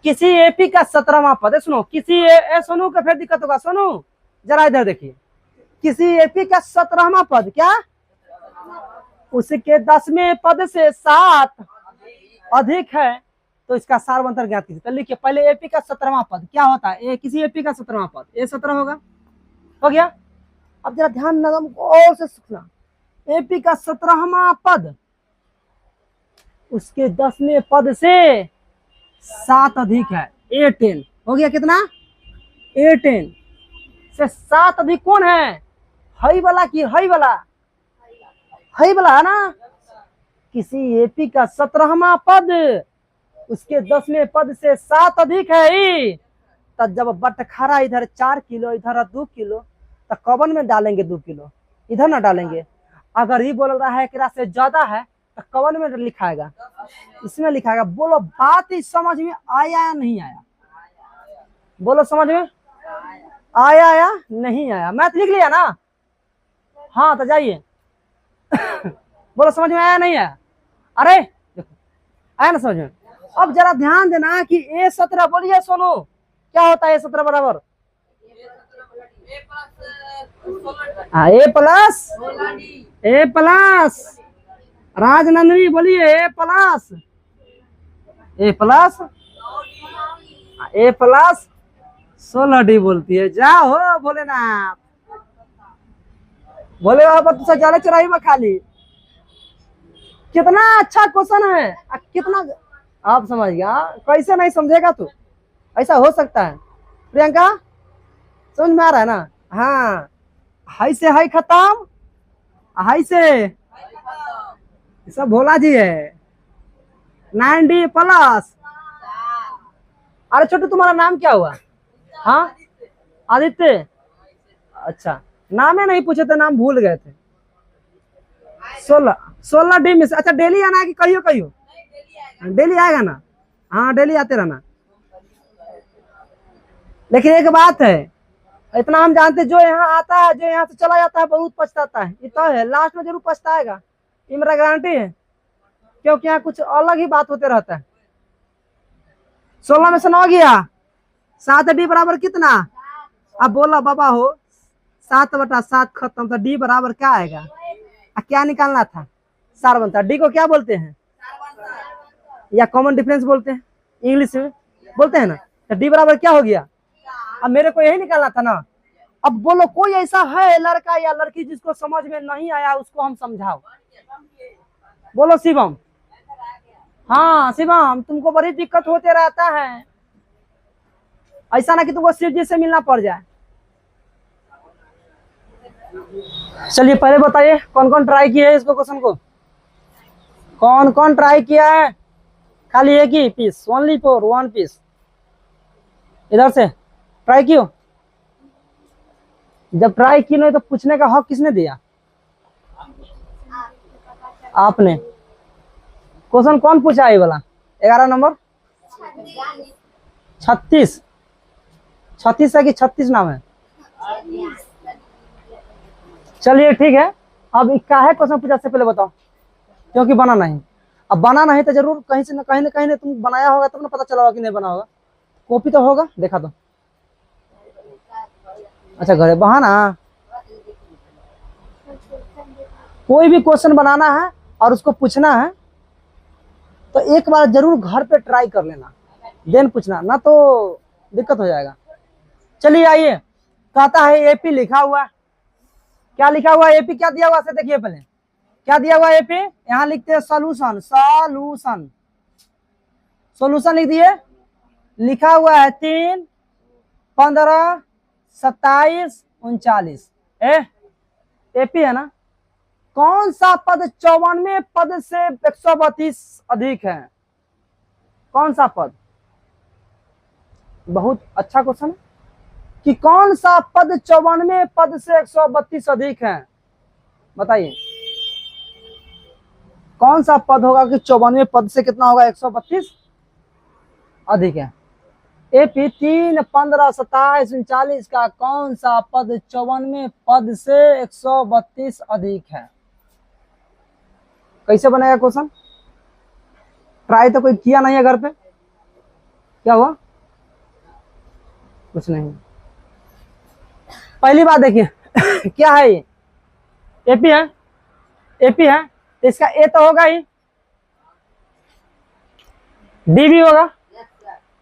किसी एपी का 17वां पद है, सुनो, किसी सोनू का फिर दिक्कत होगा, सोनू जरा इधर देखिए, किसी एपी का 17वां पद क्या, उसके 10वें पद से 7 अधिक है, तो इसका सार्वंतर ज्ञात कीजिए। तो लिखिए पहले एपी का 17वां पद क्या होता है, किसी एपी का 17वां पद A17 होगा, हो गया। अब जरा ध्यान नगम गौर से सुनना, एपी का 17वां पद उसके 10वें पद से 7 अधिक है, A10 हो गया, कितना, A10 से 7 अधिक कौन है, हई वाला की हई वाला, हई वाला है ना। किसी एपी का 17वां पद उसके 10वें पद से 7 अधिक है, तब जब बटखरा इधर 4 किलो इधर 2 किलो, तो कवन में डालेंगे 2 किलो, इधर ना डालेंगे। अगर ये बोल रहा है कि से ज्यादा है तो कवन में लिखाएगा, इसमें लिखाएगा। बोलो बात ही समझ में आया या नहीं आया, बोलो समझ में आया या नहीं आया, मैथ लिख लिया ना, हाँ तो जाइए बोलो समझ में आया नहीं आया, अरे देखो आया ना समझ में। अब जरा ध्यान देना कि A17, बोलिए सोनू क्या होता है A17 बराबर, हाँ A प्लस, राजनंदिनी बोलिए A प्लस 16D बोलती है, जाओ भोलेनाथ, भोले बाबा तो सजाले चौराही में खाली। कितना अच्छा क्वेश्चन है, कितना आप समझ गया, कैसे नहीं समझेगा तू, ऐसा हो सकता है। प्रियंका समझ में आ रहा है ना, हाँ, हाई से हाई खत्म, हाई से सब भोला जी है, 9D प्लस। अरे छोटू तुम्हारा नाम क्या हुआ, हाँ आदित्य, अच्छा नाम ही नहीं पूछे थे, नाम भूल गए थे। 16D में से, अच्छा डेली आना है कि कहियो कहियो, डेली आएगा ना, हाँ डेली आते रहना। लेकिन एक बात है, इतना हम जानते, जो यहाँ आता है, जो यहाँ से चला जाता है बहुत पछताता है, ये तो है, लास्ट में जरूर पछताएगा, ये मेरा गारंटी है, क्योंकि यहाँ कुछ अलग ही बात होते रहता है। 16 में से 9 गया, 7D बराबर कितना, अब बोला बाबा हो, 7/7 खत्म, तो D बराबर क्या आएगा, क्या निकालना था, सार्वंतर। D को क्या बोलते हैं, या कॉमन डिफरेंस बोलते हैं, इंग्लिश में बोलते हैं ना, तो D बराबर क्या हो गया, अब मेरे को यही निकालना था ना। अब बोलो कोई ऐसा है लड़का या लड़की जिसको समझ में नहीं आया, उसको हम समझाओ, बोलो शिवम, हाँ शिवम, तुमको बड़ी दिक्कत होते रहता है, ऐसा ना कि तुमको शिव जी से मिलना पड़ जाए। चलिए पहले बताइए कौन कौन ट्राई किया है इसको, क्वेश्चन को कौन कौन ट्राई किया है, खाली एक ही पीस, ओनली फॉर 1 पीस, इधर से ट्राई कियो। जब ट्राई की नहीं तो पूछने का हक किसने दिया, आपने। क्वेश्चन कौन पूछा है वाला, 11 नंबर, 36 है कि 36 नाम है, चलिए ठीक है। अब क्या है क्वेश्चन पूछा से पहले बताओ, क्योंकि बना नहीं, अब बना नहीं तो जरूर कहीं से न कहीं तुम बनाया होगा, तब ना पता चला होगा कि नहीं बना होगा, कॉपी तो होगा, देखा तो, अच्छा घरे बहाना। कोई भी क्वेश्चन बनाना है और उसको पूछना है तो एक बार जरूर घर पे ट्राई कर लेना, देन पूछना, ना तो दिक्कत हो जाएगा। चलिए आइए, कहता है एपी लिखा हुआ, क्या लिखा हुआ, एपी क्या दिया हुआ से देखिए पहले, क्या दिया हुआ एपी, यहाँ लिखते हैं सॉल्यूशन, सॉल्यूशन लिख दिए, लिखा हुआ है 3, 15, 27, 39, एपी है ना। कौन सा पद 54वें पद से 132 अधिक है, कौन सा पद, बहुत अच्छा क्वेश्चन, कि कौन सा पद 54वें पद से 132 अधिक है, बताइए कौन सा पद होगा कि 54वें पद से कितना होगा, 132 अधिक है। एपी 3, 15, 27, 39 का कौन सा पद 54वें पद से 132 अधिक है? कैसे बनेगा क्वेश्चन? ट्राई तो कोई किया नहीं है घर पे? क्या हुआ? कुछ नहीं। पहली बात देखिए क्या है ये? एपी है, एपी है तो इसका ए तो होगा ही, डी भी होगा,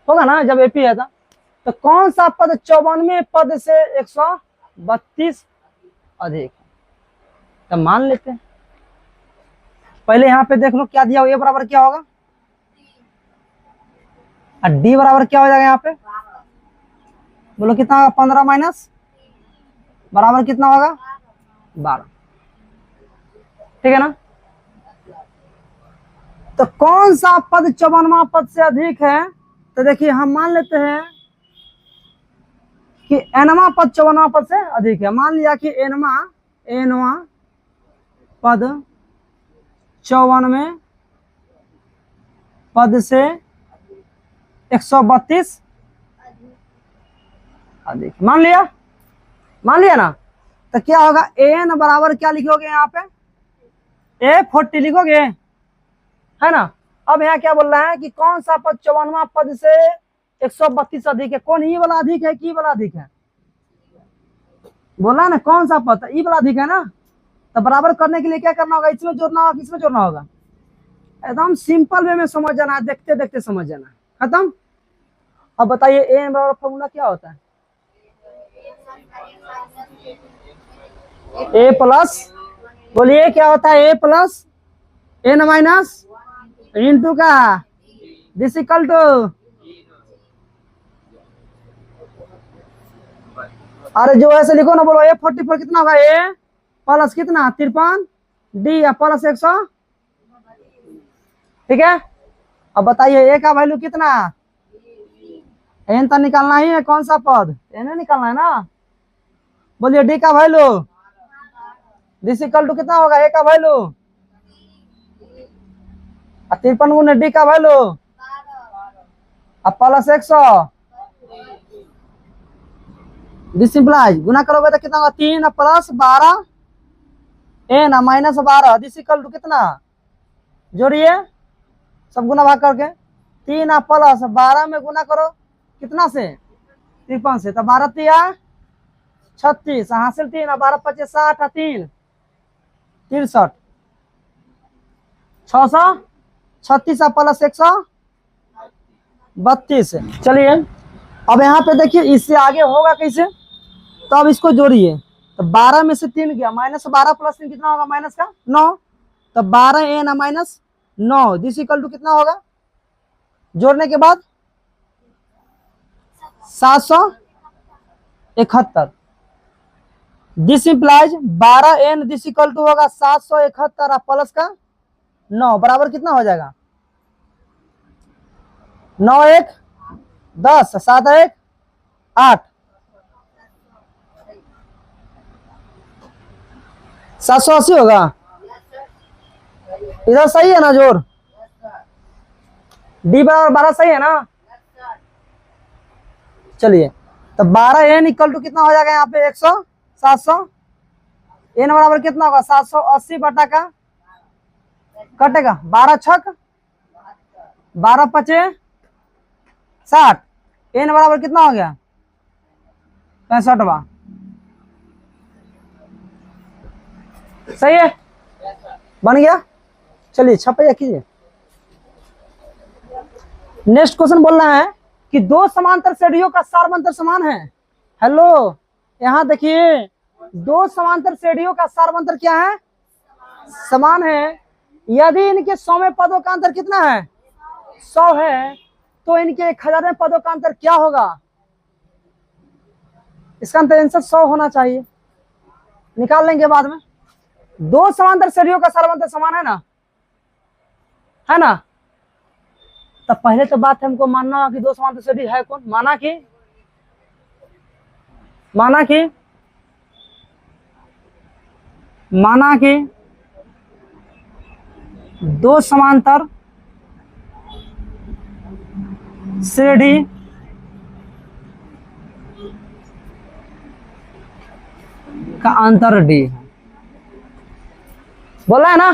होगा ना जब एपी है तो कौन सा पद 54वें पद से 132 अधिक है? तो मान लेते हैं। पहले यहाँ पे देख लो क्या दिया, ए बराबर क्या होगा और डी बराबर क्या हो जाएगा यहाँ पे? बोलो कितना होगा? 15 माइनस बराबर कितना होगा? 12। ठीक है ना? तो कौन सा पद 54वां पद से अधिक है? तो देखिए हम मान लेते हैं कि एनवा पद 54वां पद से अधिक है। मान लिया कि एनवा पद 54वें पद से 132 अधिक। मान लिया ना? तो क्या होगा? एन बराबर क्या लिखोगे यहाँ पे? A40 लिखोगे, है ना? अब यहाँ क्या बोल रहा है कि कौन सा पद 54वां पद से 132 अधिक है? कौन? ई वाला अधिक है कि ई वाला अधिक है? बोला ना कौन सा पद? ई वाला अधिक है ना? तो बराबर करने के लिए क्या करना होगा? इसमें जोड़ना होगा, इसमें जोड़ना होगा। एकदम सिंपल वे में समझ जाना, देखते देखते समझ जाना, खत्म। अब बताइए एन बराबर फॉर्मूला क्या होता है? ए प्लस, बोलिए क्या होता है? ए प्लस एन माइनस इंटू का दिस इक्वल टू, अरे जो ऐसे लिखो ना, बोलो A44 कितना होगा? ए प्लस कितना? 53 डी या प्लस 100। ठीक है? अब बताइए ए का वैल्यू कितना? एन तो निकालना ही है, कौन सा पद? एन निकालना है ना। बोलिए डी का वैल्यू दिस इक्वल टू कितना होगा? ए का वैल्यू 53 गुने डी का वैल्यू अब प्लस 100। दिस सिंपलाइज गुना करोगे तो कितना होगा? 3 plus 12 n minus 12 this equal to कितना? जोड़िए सब गुना भाग करके, 3 प्लस 12 में गुना करो कितना से? 53 से। तो 12 तिया 36 हासिल 3 12 25 60 3 63 636 प्लस 132। चलिए अब यहाँ पे देखिए इससे आगे होगा कैसे? तो अब इसको जोड़िए, तो 12 में से 3 गया, माइनस 12 प्लस 3 कितना होगा? माइनस का 9। तो 12 n minus 9 this equal to कितना होगा? जोड़ने के बाद 771 this implies 12 n this equal to होगा 771 प्लस का 9 बराबर कितना हो जाएगा? 9 1 10 7 1 8 780 होगा। इधर सही है ना जोर? डी बराबर 12 सही है ना? चलिए तो 12 एन इक्वल टू कितना हो जाएगा यहाँ पे? 700 एन बराबर कितना होगा? 780 बटा का कटेगा 12 छक 12 पचे 60 एन बराबर कितना हो गया? 65। सही है, बन गया। चलिए छपैया कीजिए। नेक्स्ट क्वेश्चन बोल रहा है कि दो समांतर श्रेणियों का सार्वंतर समान है। हेलो यहाँ देखिए, दो समांतर श्रेणियों का सार्वंतर क्या है? समान है। यदि इनके 100वें पदों का अंतर कितना है? 100 है, तो इनके 1000वें पदों का अंतर क्या होगा? इसका आंसर 100 होना चाहिए, निकाल लेंगे बाद में। दो समांतर श्रेणियों का सार्वंतर समान है ना, है ना? तो पहले तो बात हमको मानना कि दो समांतर श्रेणी है कौन? माना कि दो समांतर श्रेणी का अंतर डी है। बोला है ना,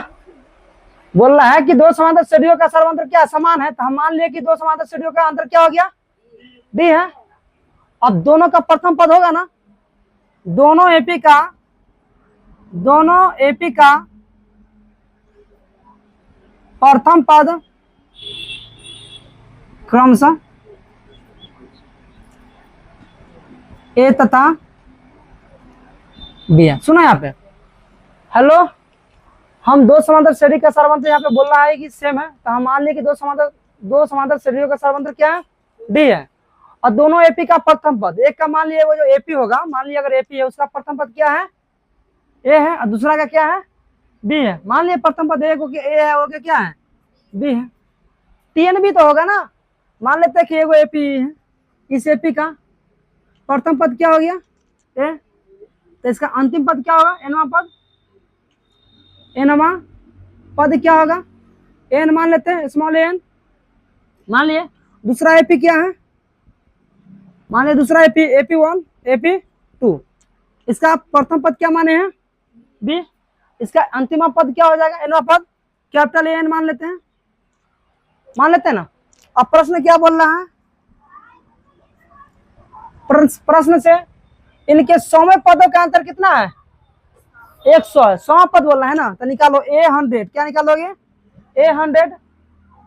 बोल रहा है कि दो समांतर सीढ़ियों का सर्वांतर क्या समान है, तो हम मान लिए कि दो समांतर सीढ़ियों का अंतर क्या हो गया, डी है। अब दोनों का प्रथम पद होगा ना, दोनों एपी का प्रथम पद क्रमशः ए तथा बी है। सुना यहाँ पे, हेलो, हम दो समांतर श्रेणी का सर्वांतर यहाँ पे बोल रहा है कि सेम है, तो हम मान लिए कि दो समांतर श्रेणियों का सर्वांतर क्या है, डी है। और दोनों एपी का प्रथम पद, एक का मान लिए वो जो एपी होगा, मान लिया अगर एपी है उसका प्रथम पद क्या है, ए है, और दूसरा का क्या है, बी है। मान लिए प्रथम पद एक हो गया ए है, हो गया क्या है, बी है। टीएन भी तो होगा ना, मान लेते हैं कि एगो एपी है, इस एपी का प्रथम पद क्या हो गया, ए, तो इसका अंतिम पद क्या होगा, एनवा पद, एनवा पद क्या होगा, एन मान लेते हैं, स्मॉल एन मान लिए। दूसरा एपी क्या है, मान लिया दूसरा एपी, एपी1 एपी2, इसका प्रथम पद क्या माने हैं, बी, इसका अंतिम पद क्या हो जाएगा, एनवा पद कैपिटल एन मान लेते हैं, ना। अब प्रश्न क्या बोल रहा है, प्रश्न से इनके 100वें पदों का अंतर कितना है, 100 है, 100 पद बोल रहा है ना, तो निकालो A100, क्या निकालोगे, A100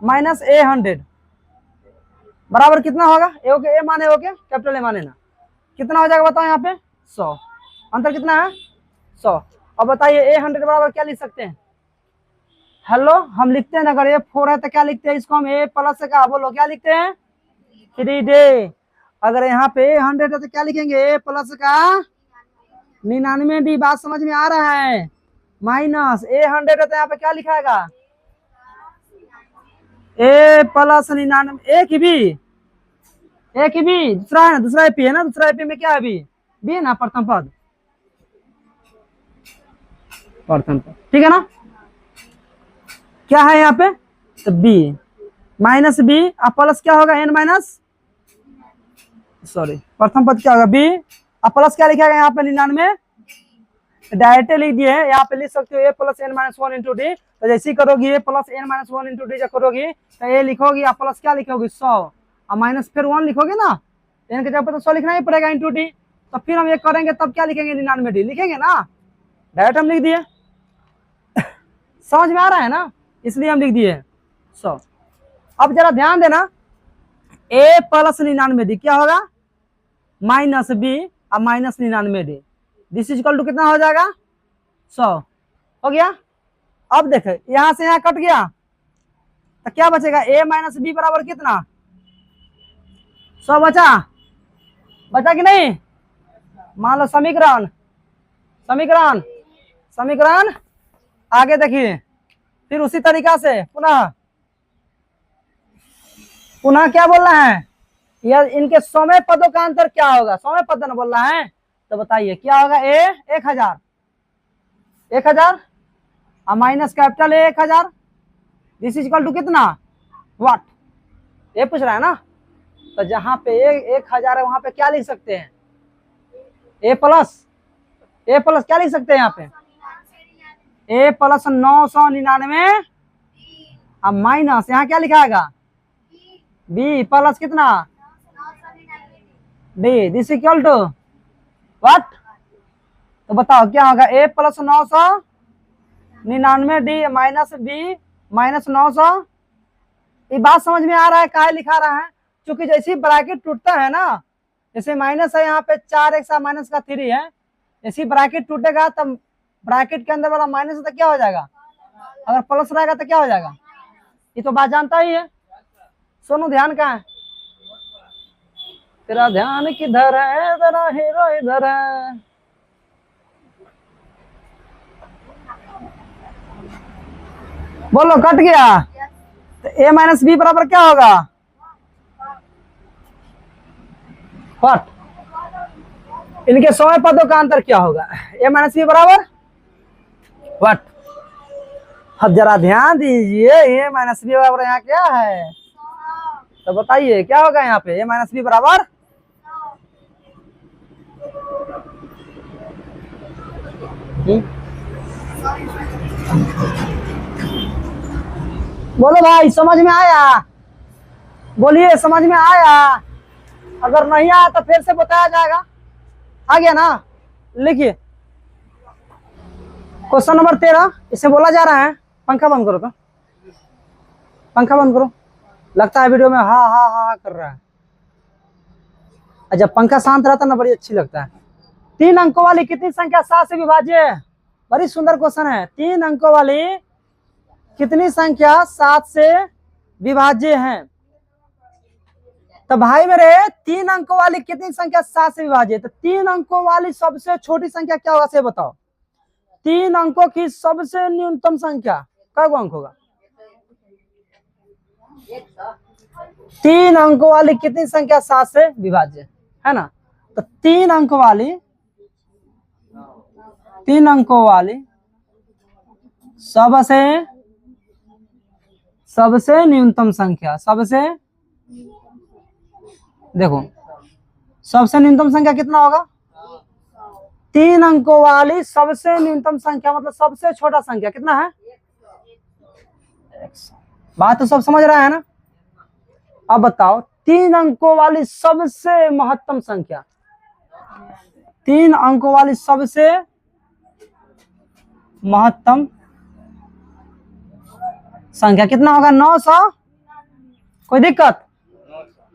माइनस A100 बराबर कितना होगा, ए माने हो गया, कैपिटल ए माने ना, कितना हो जाएगा बताओ यहाँ पे, 100, अंतर कितना है, 100। अब बताइए A100 बराबर क्या लिख सकते हैं, हेलो, हम लिखते हैं ना, अगर A4 है तो क्या लिखते हैं, इसको हम A प्लस का, बोलो क्या लिखते हैं, 3D। अगर यहाँ पे A100 है तो क्या लिखेंगे, A प्लस का 99D, बात समझ में आ रहा है, माइनस A100 है तो यहाँ पे क्या लिखाएगा, ए प्लस 99, एक ही बी, दूसरा है ना, दूसरा एपी है ना, दूसरा एपी में क्या है, बी है ना, प्रथम पद, ठीक है ना, क्या है यहाँ पे, तो बी माइनस बी, अब प्लस क्या होगा, एन माइनस, सॉरी प्रथम पद क्या होगा, बी, अब प्लस क्या लिखेगा यहाँ पे 99, डायरेक्ट लिख दिए है, यहाँ पे लिख सकते हो A plus N minus 1 into D, तो जैसे ही करोगी A plus N minus 1 into D जब करोगी तो ए लिखोगी, आप प्लस क्या लिखोगी 100, और माइनस फिर 1 लिखोगे ना, एन के जगह पर तो 100 लिखना ही पड़ेगा इंटू डी, तो फिर हम ये करेंगे तब क्या लिखेंगे, 99D लिखेंगे ना, डायरेक्ट हम लिख दिए समझ में आ रहा है ना, इसलिए हम लिख दिए 100। अब जरा ध्यान देना, ए प्लस 99D क्या होगा, माइनस बी और minus 99D, this is equal to कितना हो जाएगा, 100 हो गया। अब देखे यहां से यहां कट गया तो क्या बचेगा, a माइनस बी बराबर कितना, 100 बचा कि नहीं, मान लो समीकरण आगे देखिए, फिर उसी तरीका से पुनः क्या बोल रहा है, यह इनके 100वें पदों का अंतर क्या होगा, 100वें पद ना बोल रहा है, तो बताइए क्या होगा, ए 1000 और minus capital a 1000, this is equal to कितना, व्हाट, ये पूछ रहा है ना, तो जहां पे ए 1000 है वहां पे क्या लिख सकते हैं, ए प्लस क्या लिख सकते हैं यहाँ पे, ए प्लस 999 और माइनस यहाँ क्या लिखाएगा, बी प्लस कितना, D, this equal to what, तो बताओ क्या होगा, ए plus 999D minus B minus 900, ये बात समझ में आ रहा है, काहे लिखा रहा है, क्योंकि जैसे ही ब्रैकेट टूटता है ना, जैसे माइनस है यहाँ पे 4x माइनस का 3 है, जैसे ब्रैकेट टूटेगा तब ब्रैकेट के अंदर वाला माइनस तो क्या हो जाएगा, अगर प्लस रहेगा तो क्या हो जाएगा, ये तो बात जानता ही है। सोनू ध्यान कहाँ है, तेरा ध्यान किधर है, तेरा हीरो इधर है, बोलो कट गया, तो a माइनस बी बराबर क्या होगा, व्हाट, इनके 100वें पदों का अंतर क्या होगा, a माइनस बी बराबर व्हाट, अब जरा ध्यान दीजिए, a माइनस बी बराबर यहाँ क्या है, तो बताइए क्या होगा यहाँ पे, a माइनस बी बराबर बोलो भाई, समझ में आया? बोलिए, समझ में आया? अगर नहीं आया तो फिर से बताया जाएगा। आ गया ना? लिखिए क्वेश्चन नंबर 13, इसे बोला जा रहा है। पंखा बंद करो, तो पंखा बंद करो, लगता है वीडियो में हा हा हा कर रहा है। जब पंखा शांत रहता है ना, बड़ी अच्छी लगता है। 3 अंकों वाली कितनी संख्या 7 से विभाज्य है? बड़ी सुंदर क्वेश्चन है। 3 अंकों वाली कितनी संख्या 7 से विभाज्य है? तो भाई मेरे, 3 अंकों वाली कितनी संख्या 7 से विभाज्य है? तो 3 अंकों वाली सबसे छोटी संख्या क्या होगा, से बताओ। 3 अंकों की सबसे न्यूनतम संख्या क्या अंक होगा? 3 अंकों वाली कितनी संख्या 7 से विभाज्य है ना? तो 3 अंकों वाली सबसे न्यूनतम संख्या, देखो सबसे न्यूनतम संख्या कितना होगा? 3 अंकों वाली सबसे न्यूनतम संख्या मतलब सबसे छोटा संख्या कितना है? 100। बात तो सब समझ रहा है ना? अब बताओ 3 अंकों वाली सबसे महत्तम संख्या, 3 अंकों वाली सबसे महत्तम संख्या कितना होगा? 900। कोई दिक्कत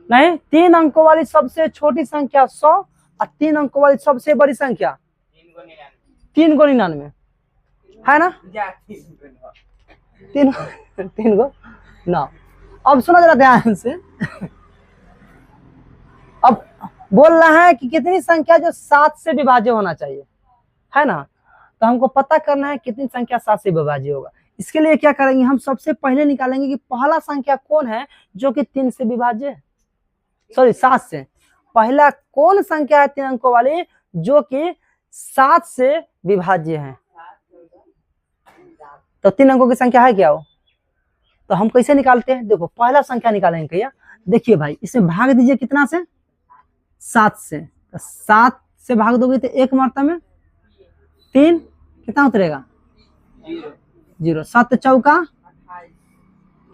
नहीं? 3 अंकों वाली सबसे छोटी संख्या 100 और 3 अंकों वाली सबसे बड़ी संख्या 3 को 99 है ना? 3 को 9। अब सुनो जरा ध्यान से। अब बोल रहा है कि कितनी संख्या जो 7 से विभाज्य होना चाहिए, है ना? तो हमको पता करना है कितनी संख्या 7 से विभाज्य होगा। इसके लिए क्या करेंगे, हम सबसे पहले निकालेंगे कि पहला संख्या कौन है जो कि 3 से विभाज्य है, सॉरी 7 से। पहला कौन संख्या है 3 अंकों वाली जो कि 7 से विभाज्य है? तो 3 अंकों की संख्या है क्या वो? तो हम कैसे निकालते हैं? देखो पहला संख्या निकालेंगे भैया। देखिए भाई, इसे भाग दीजिए कितना से? 7 से। तो 7 से भाग दोगे तो 1 मरतबे में 3 कितना उतरेगा? 0। 7 चौका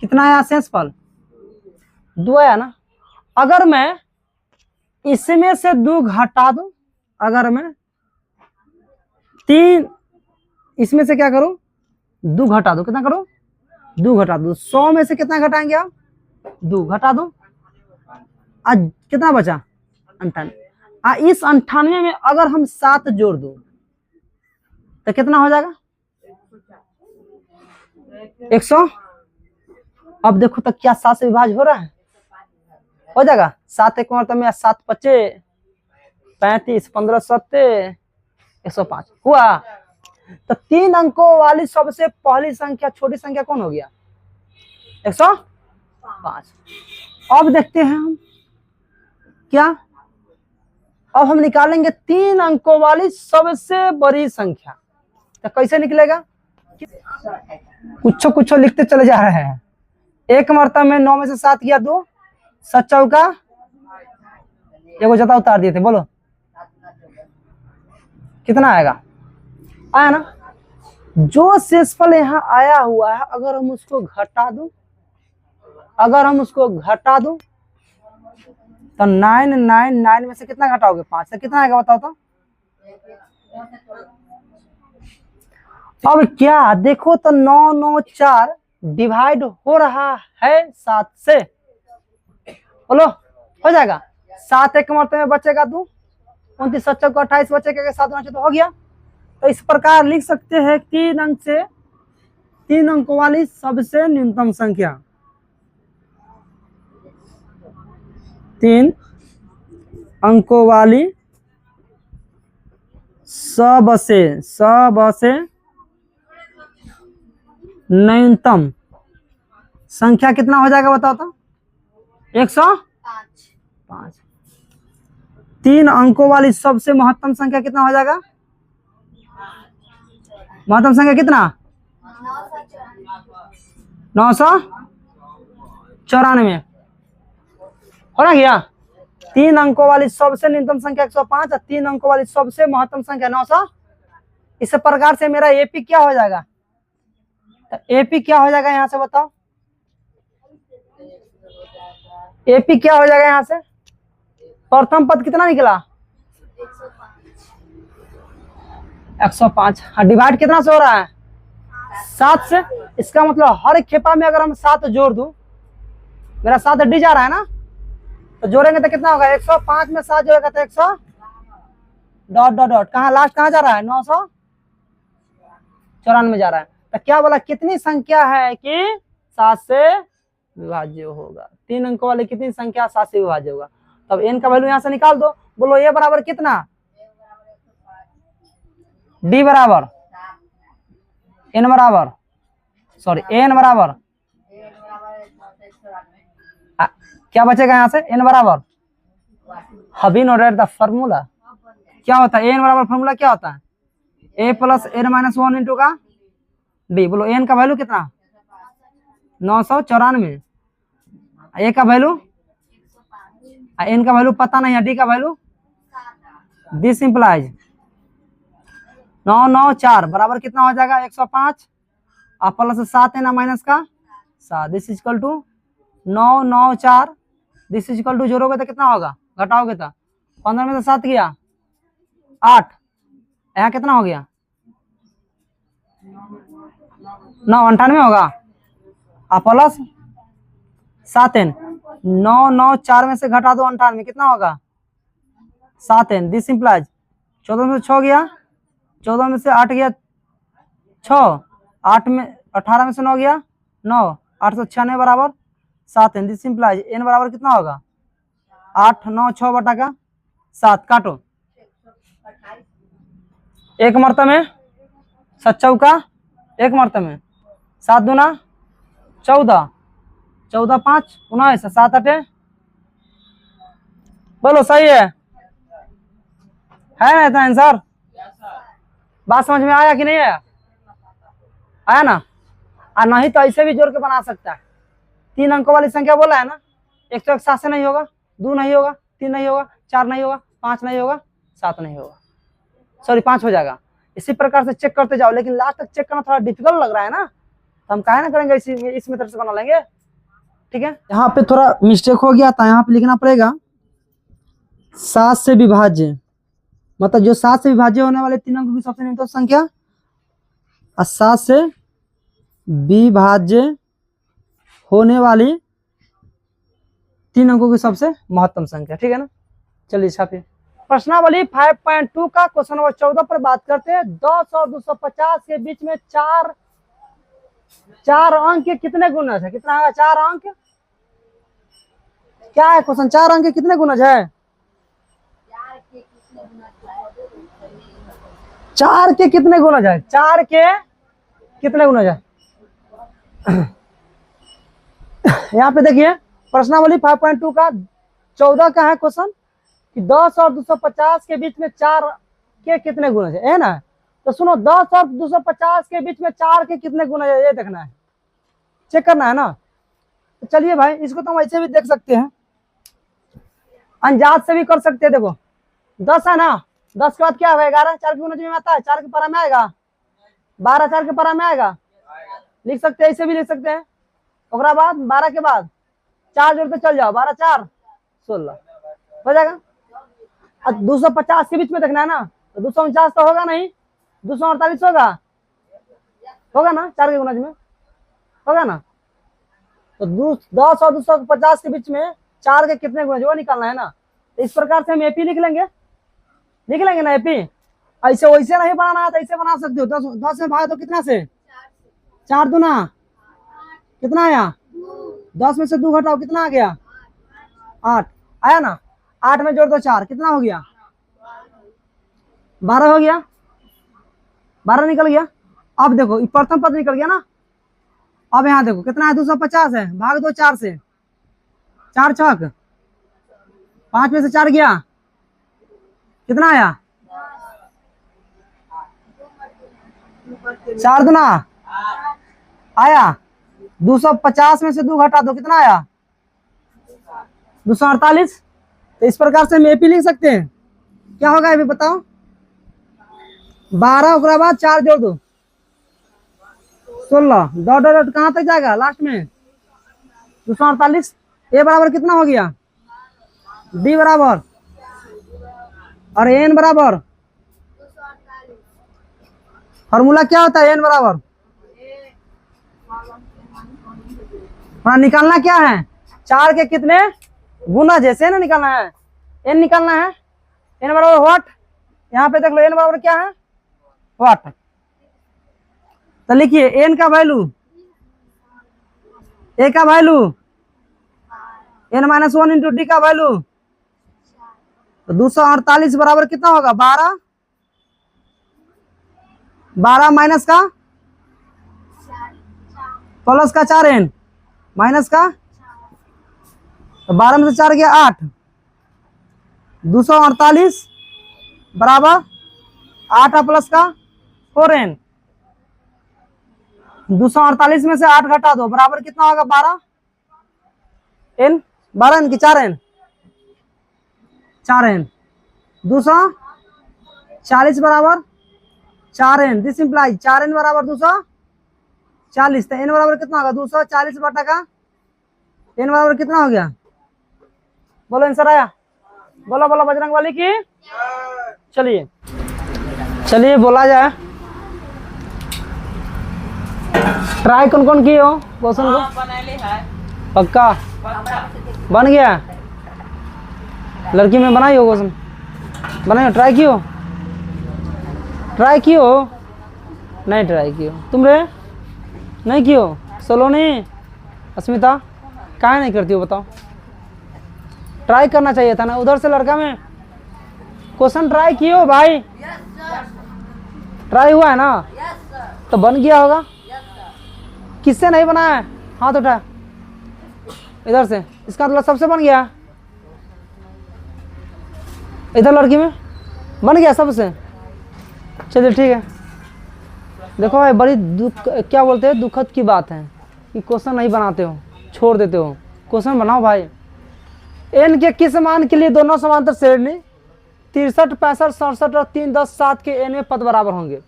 कितना आया? शेष फल 2 आया ना? अगर मैं इसमें से 2 घटा दूं, अगर मैं 3 इसमें से क्या करूं? 2 घटा दूं, कितना करूं? 2 घटा दूं। 100 में से कितना घटाएंगे आप? 2 घटा दूं, आज कितना बचा? 98। इस 98 में अगर हम 7 जोड़ दूं तो कितना हो जाएगा? 100। अब देखो तो क्या 7 से विभाज्य हो रहा है? हो जाएगा। 7 एक मतलब में 7 25 35 15 70 105 हुआ। तो 3 अंकों वाली सबसे पहली संख्या छोटी संख्या कौन हो गया? 105। अब देखते हैं हम क्या, अब हम निकालेंगे 3 अंकों वाली सबसे बड़ी संख्या। तो कैसे निकलेगा? कुछ लिखते चले जा रहे हैं। 1 मरतबा में 9 में से 7 किया 2, 7 चौका एगो जता उतार दिए थे, बोलो कितना आएगा? आया ना? जो शेषफल यहाँ आया हुआ है अगर हम उसको घटा दूं, तो 9 में से कितना घटाओगे? 5 से कितना आएगा बताओ तो? अब क्या देखो तो 9 9 4 डिवाइड हो रहा है 7 से, बोलो हो जाएगा। 7 एक मरतबे में बचेगा 2, 29 7 को 28 बचेगा, 7 तो हो गया। तो इस प्रकार लिख सकते हैं 3 अंक से 3 अंकों वाली सबसे न्यूनतम संख्या, 3 अंकों वाली सबसे न्यूनतम संख्या कितना हो जाएगा बताओ तो? 105। 3 अंकों वाली सबसे महत्तम संख्या कितना हो जाएगा? महत्तम संख्या कितना? 994 हो ना गया। 3 अंकों वाली सबसे न्यूनतम संख्या 105 और 3 अंकों वाली सबसे महत्तम संख्या 900। इस प्रकार से मेरा एपी क्या हो जाएगा, तो एपी क्या हो जाएगा यहाँ से बताओ, एपी क्या हो जाएगा यहाँ से, प्रथम पद कितना निकला 105, डिवाइड कितना से हो रहा है 7 से। इसका मतलब हर एक खेपा में अगर हम 7 जोड़ दूं, मेरा 7 डी जा रहा है ना, तो जोड़ेंगे तो कितना होगा 105 में 7 जोड़ेगा तो 100 डॉट डॉट डॉट, कहाँ लास्ट कहाँ जा रहा है 994 जा रहा है। तो क्या बोला, कितनी संख्या है कि 7 से विभाज्य होगा, 3 अंकों वाली कितनी संख्या 7 से विभाज्य होगा। तब n का वैल्यू यहाँ से निकाल दो, बोलो a बराबर कितना, d बराबर n बराबर सॉरी n बराबर क्या बचेगा यहाँ से n बराबर, हबी नोटेड द फॉर्मूला क्या होता है, n बराबर फॉर्मूला क्या होता है a plus n minus 1 into का d। बोलो n का वैल्यू कितना 994, a का वैल्यू n का वैल्यू पता नहीं है, d का वैल्यू, दिस इंप्लाइज 994 बराबर कितना हो जाएगा 105 और प्लस 7 है ना माइनस का 7, this equal to 994, this equal to जोड़ोगे तो कितना होगा, घटाओगे तो 15 में से 7 गया 8, यहाँ कितना हो गया 998 होगा और प्लस 7 n, 994 में से घटा दो 98 कितना होगा 7 n, दिस इंप्लाइज 14 में से 6 गया, 14 में से 8 गया 6, 8 में 18 में से 9 गया 9, 896 बराबर 7 n, दिस इंप्लाइज n बराबर कितना होगा 8 9 6 बटा का 7, काटो एक मरतबे में 7 चौका एक मरतबे में 7 दूना 14, 14 5 19, 7 8, बोलो सही है ना इतना आंसर, बात समझ में आया कि नहीं आया, आया ना। और नहीं तो ऐसे भी जोड़ के बना सकता है, 3 अंकों वाली संख्या बोला है ना, 101 से नहीं होगा, 2 नहीं होगा, 3 नहीं होगा, 4 नहीं होगा, 5 नहीं होगा, 7 नहीं होगा, सॉरी 5 हो जाएगा। इसी प्रकार से चेक करते जाओ, लेकिन लास्ट तक चेक करना थोड़ा डिफिकल्ट लग रहा है ना, तो हम काहे ना करेंगे, इस मेथड से बना लेंगे, ठीक है। यहाँ पे थोड़ा मिस्टेक हो गया था, यहाँ पे लिखना पड़ेगा 7 से विभाज्य, मतलब जो 7 से विभाज्य होने वाले 3 अंकों की सबसे न्यूनतम संख्या और 7 से विभाज्य होने वाली 3 अंकों की सबसे महत्तम संख्या, ठीक है ना। चलिए छापिए प्रश्नावली 5.2 का क्वेश्चन नंबर 14 पर बात करते हैं। 10 और 250 के बीच में चार अंक के कितने गुणज है, कितना है 4 अंक, क्या है क्वेश्चन, 4 अंक के कितने गुणज है, 4 के कितने गुणज है, 4 के कितने गुणज है। यहाँ पे देखिए प्रश्नावली 5.2 का 14 का है क्वेश्चन कि 10 और 250 के बीच में 4 के कितने गुणज है ना। तो सुनो 10 और 250 के बीच में 4 के कितने गुणज है, ये देखना है, चेक करना है ना। तो चलिए भाई इसको तो हम ऐसे भी देख सकते हैं, अंदाज से भी कर सकते हैं। देखो 10 है ना, 10 के बाद क्या होगा 11, 4 के गुणज में आता है, 4 के पारा में आएगा 12, 4 के पारा में आएगा, लिख सकते हैं, ऐसे भी लिख सकते हैं। ओकरा बाद 12 के बाद 4 जोड़ते चल जाओ, 12 4 16 हो जाएगा। और 250 के बीच में देखना है ना, तो 249 तो होगा नहीं, 248 होगा ना, 4 के गुणज में होगा ना। तो 10 और 250 के बीच में 4 के कितने गुणज वो निकालना है ना। तो इस प्रकार से हम एपी लिख लेंगे ना एपी। ऐसे वैसे नहीं बनाना है तो ऐसे बना सकते हो, 10 से भाग तो कितना से 4 दूना कितना आया, 10 में से 2 घटाओ कितना आ गया 8 आया ना, 8 में जोड़ दो 4 कितना हो गया 12 हो गया, 12 निकल गया। अब देखो प्रथम पद निकल गया ना। अब यहाँ देखो कितना है 250 है, भाग दो 4 से, 4 छक 5 में से 4 गया कितना आया 4 दूना आया, 250 में से 2 घटा दो कितना आया 248। तो इस प्रकार से हम एपी लिख सकते हैं। क्या होगा अभी बताओ, 12 ओकरा बाद 4 जोड़ दो 16 डॉट डॉट डॉट कहाँ तक जाएगा लास्ट में 248। ए बराबर कितना हो गया डी बराबर और एन बराबर फॉर्मूला क्या होता है एन बराबर निकालना क्या है 4 के कितने गुना जैसे ना निकालना है एन निकालना है एन बराबर व्हाट यहाँ पे देख लो एन बराबर क्या है व्हाट तो लिखिए एन का वैल्यू ए का value n minus 1 into d का वैल्यू तो 248 बराबर कितना होगा 12 माइनस का प्लस का 4 एन माइनस का तो 12 में से 4 गया 8 248 बराबर 8 प्लस का 4 एन 248 में से 8 घटा दो बराबर कितना होगा 12 एन 12 एन की 4 एन 4 एन 240 बराबर 4 एन दिस इंप्लाइज 4 एन बराबर 240 तो एन बराबर कितना होगा 240 बटा का एन बराबर कितना हो गया बोलो आंसर आया बोलो बोलो बजरंग वाली की चलिए चलिए बोला जाए ट्राई कौन कौन किए हो क्वेश्चन को पक्का बन गया लड़की में बनाई हो क्वेश्चन बनाई ट्राई कियो नहीं ट्राई कियो तुम रे नहीं कियो सलोनी अस्मिता काहे नहीं करती हो बताओ ट्राई करना चाहिए था ना उधर से लड़का में क्वेश्चन ट्राई कियो भाई ट्राई हुआ है ना तो बन गया होगा किससे नहीं बना है हाथ उठा इधर से इसका मतलब सबसे बन गया इधर लड़की में बन गया सबसे चलिए ठीक है देखो भाई बड़ी दुख क्या बोलते हैं दुखद की बात है कि क्वेश्चन नहीं बनाते हो छोड़ देते हो क्वेश्चन बनाओ भाई एन के किस मान के लिए दोनों समांतर श्रेणी 63 65 67 और 3 10 7 के एन में पद बराबर होंगे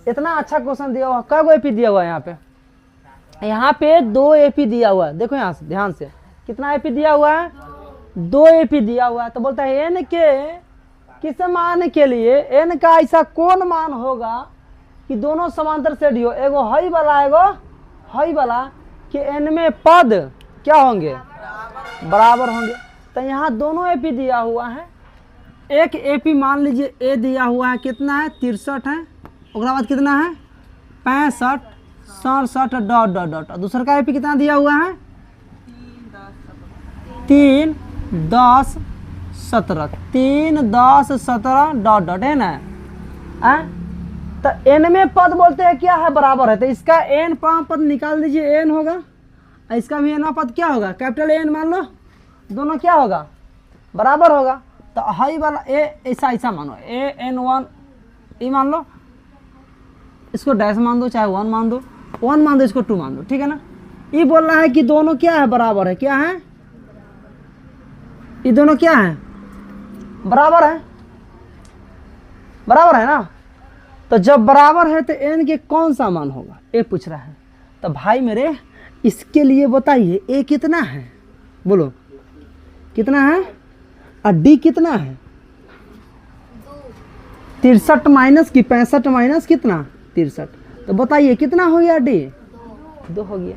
इतना अच्छा क्वेश्चन दिया हुआ कै गो एपी दिया हुआ है यहाँ पे 2 एपी दिया हुआ है देखो यहाँ से ध्यान से कितना एपी दिया हुआ है 2 एपी दिया हुआ है तो बोलता है एन के किस मान के लिए एन का ऐसा कौन मान होगा कि दोनों समांतर श्रेणी हो एगो हई वाला कि एन में पद क्या होंगे बराबर होंगे तो यहाँ दोनों एपी दिया हुआ है एक एपी मान लीजिए ए दिया हुआ है कितना है 63 है उसके बाद कितना है 65 67 डॉट डॉट डॉट दूसरा का एपी कितना दिया हुआ है 3 10 17 3 10 17 डॉट डॉट है ना तो एन में पद बोलते हैं क्या है बराबर है तो इसका एन पद निकाल दीजिए एन होगा इसका भी एन पद क्या होगा कैपिटल एन मान लो दोनों क्या होगा बराबर होगा तो हाई वाला ए ऐसा मानो ए एन 1 ई मान लो इसको डैश मान दो चाहे 1 मान दो 1 मान दो इसको 2 मान दो ठीक है ना ये बोल रहा है कि दोनों क्या है बराबर है क्या है ये दोनों क्या है बराबर है ना तो जब बराबर है तो एन के कौन सा मान होगा ए पूछ रहा है तो भाई मेरे इसके लिए बताइए ए कितना है बोलो कितना है और डी कितना है 63 माइनस की 65 माइनस कितना 63 तो बताइए कितना हो गया डी 2 हो गया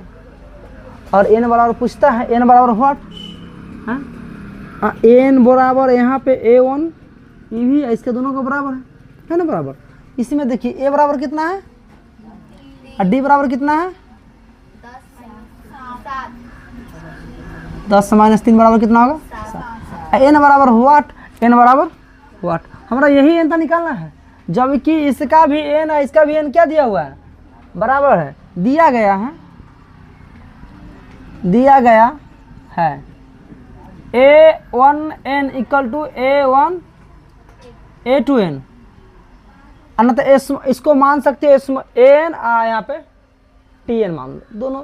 और एन बराबर पूछता है एन बराबर व्हाट एन बराबर यहाँ पे A1 ये भी इसके दोनों का बराबर है ना बराबर इसी में देखिए ए बराबर कितना है और डी बराबर कितना है 10 माइनस 3 बराबर कितना होगा एन बराबर व्हाट हमारा यही एन था निकालना है जबकि इसका भी एन है इसका भी एन क्या दिया हुआ है बराबर है दिया गया है A1n equal to A1 A2n अन्य तो इसको मान सकते हैं एन यहाँ पे टी एन मान लो दोनों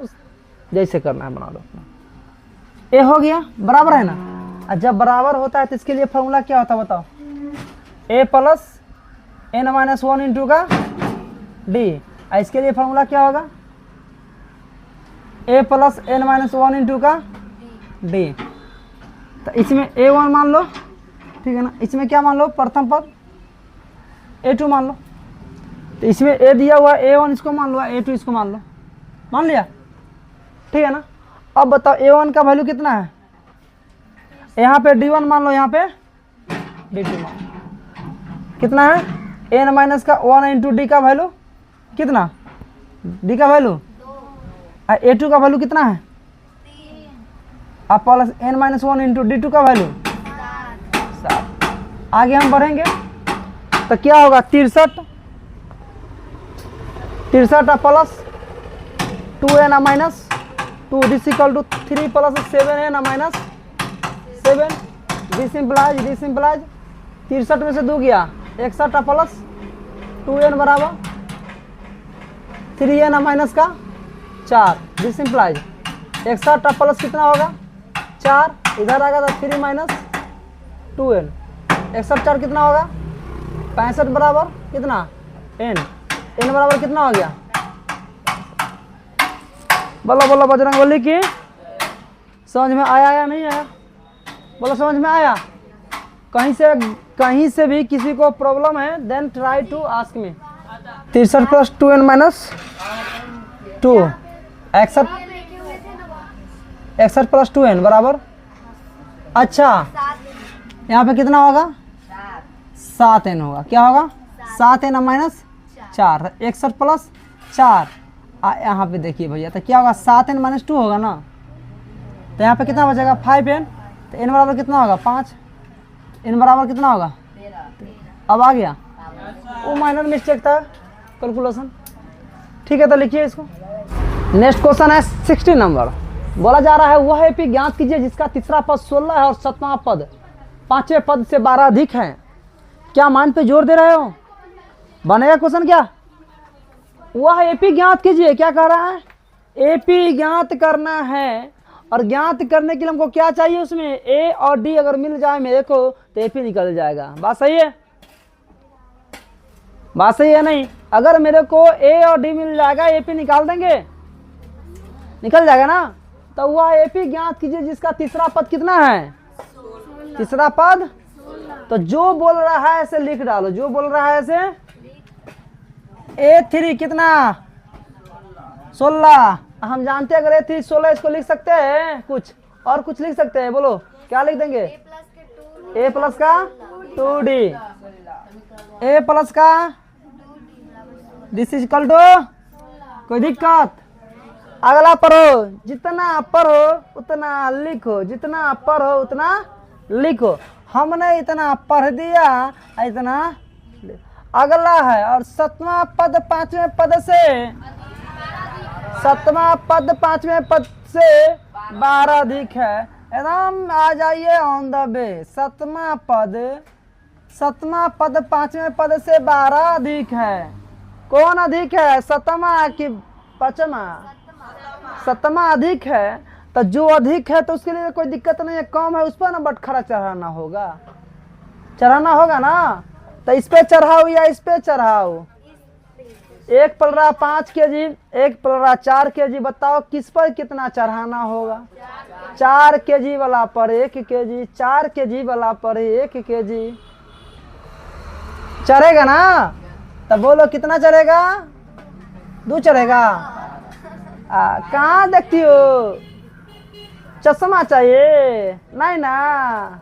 जैसे करना है बना लो अपना ए हो गया बराबर है ना और जब बराबर होता है तो इसके लिए फॉर्मूला क्या होता है बताओ ए प्लस n-1 इंटू का d। इसके लिए फॉर्मूला क्या होगा, a प्लस n-1 इंटू का d। तो इसमें a1 मान लो, ठीक है ना, इसमें क्या मान लो, प्रथम पद a2 मान लो। तो इसमें a दिया हुआ a1 इसको मान लो, a2 इसको मान लो, मान लिया, ठीक है ना। अब बताओ a1 का वैल्यू कितना है, यहाँ पे d1 मान लो, यहाँ पे d2 मान लो, कितना है, n- का 1 इंटू डी का वैल्यू कितना, d का वैल्यू, a2 का वैल्यू कितना है, अब प्लस n-1 इंटू d2 का वैल्यू 7। आगे हम बढ़ेंगे तो क्या होगा, 63 plus 2n - 2 this equal to 3 plus 7n - 7। This implies 63 में से 2 गया 61 प्लस 2n बराबर 3n - का 4। दिस इम्प्लाइज 61 प्लस कितना होगा 4, इधर आएगा तो 3 माइनस 2n, 61 4 कितना होगा 65 बराबर कितना n बराबर कितना हो गया, बोलो बोलो बजरंगबली की समझ में आया या नहीं आया, बोलो समझ में आया। कहीं से भी किसी को प्रॉब्लम है then try to ask me. 63 plus 2n minus 2, 61 plus 2n बराबर, अच्छा यहाँ पे कितना होगा 7n होगा, क्या होगा 7n माइनस 4, 61 प्लस 4। यहाँ पे देखिए भैया तो क्या होगा 7n माइनस 2 होगा ना, तो यहाँ पे कितना बचेगा 5n, तो n बराबर कितना होगा 5, n बराबर कितना होगा, अब आ गया, वो माइनर मिस्टेक था कैलकुलेशन, ठीक है। तो लिखिए इसको। नेक्स्ट क्वेश्चन है 60 नंबर, बोला जा रहा है वह एपी ज्ञात कीजिए जिसका तीसरा पद 16 है और 7वां पद 5वें पद से 12 अधिक है। क्या मान पे जोर दे रहे हो, बनेगा क्वेश्चन क्या, वह एपी ज्ञात कीजिए, क्या कह रहा है एपी ज्ञात करना है, और ज्ञात करने के लिए हमको क्या चाहिए, उसमें ए और डी अगर मिल जाए मेरे को तो एपी निकल जाएगा। बात सही है, बात सही है नहीं, अगर मेरे को ए और डी मिल जाएगा एपी निकाल देंगे, निकल जाएगा ना। तो वह एपी ज्ञात कीजिए जिसका तीसरा पद कितना है, तीसरा पद, तो जो बोल रहा है ऐसे लिख डालो, जो बोल रहा है ऐसे A3 कितना 16, हम जानते हैं अगर A3 16 इसको लिख सकते हैं, कुछ और कुछ लिख सकते हैं, बोलो क्या लिख देंगे, A प्लस का 2D, A प्लस का दिस इज इक्वल टू, कोई दिक्कत। अगला पढ़ो, जितना पढ़ो उतना लिखो, जितना पढ़ो उतना लिखो, हमने इतना पढ़ दिया इतना। अगला है और 7वां पद 5वें पद से, 7वां पद 5वें पद से 12 अधिक है, एकदम आ जाइए ऑन द वे। 7वां पद 5वें पद से 12 अधिक है, कौन अधिक है 7वां कि 5वां, 7वां अधिक है, तो जो अधिक है तो उसके लिए कोई दिक्कत नहीं है, कम है उस पर ना बटखरा चढ़ाना होगा, चढ़ाना होगा ना, तो इस पे चढ़ाओ या इस पे चढ़ाओ। एक पड़ रहा 5 kg, एक पड़ रहा 4 kg, बताओ किस पर कितना चढ़ाना होगा, 4 kg वाला पर 1 kg, 4 kg वाला पर 1 kg चढ़ेगा ना, तो बोलो कितना चढ़ेगा, 2 चढ़ेगा। कहाँ देखती हो, चश्मा चाहिए नहीं ना,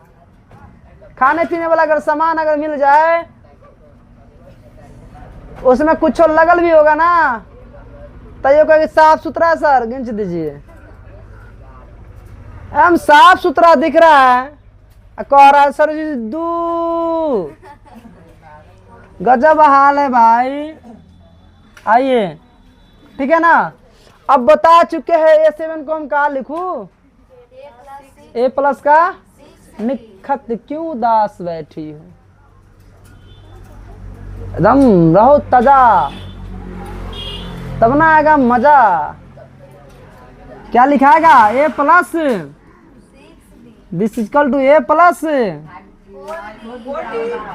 खाने पीने वाला अगर सामान अगर मिल जाए उसमें कुछ लगल भी होगा ना, तो ये कहेगी साफ सुथरा सर गिंच दीजिए, हम साफ सुथरा दिख रहा है, कह रहा है सर जी 2, गजब हाल है भाई। आइए ठीक है ना, अब बता चुके हैं A7 को हम कहा लिखूं, A प्लस का निखत क्यों दास बैठी हो, एकदम रहो ताजा, तब ना आएगा मजा। क्या लिखाएगा A plus, this equal to A plus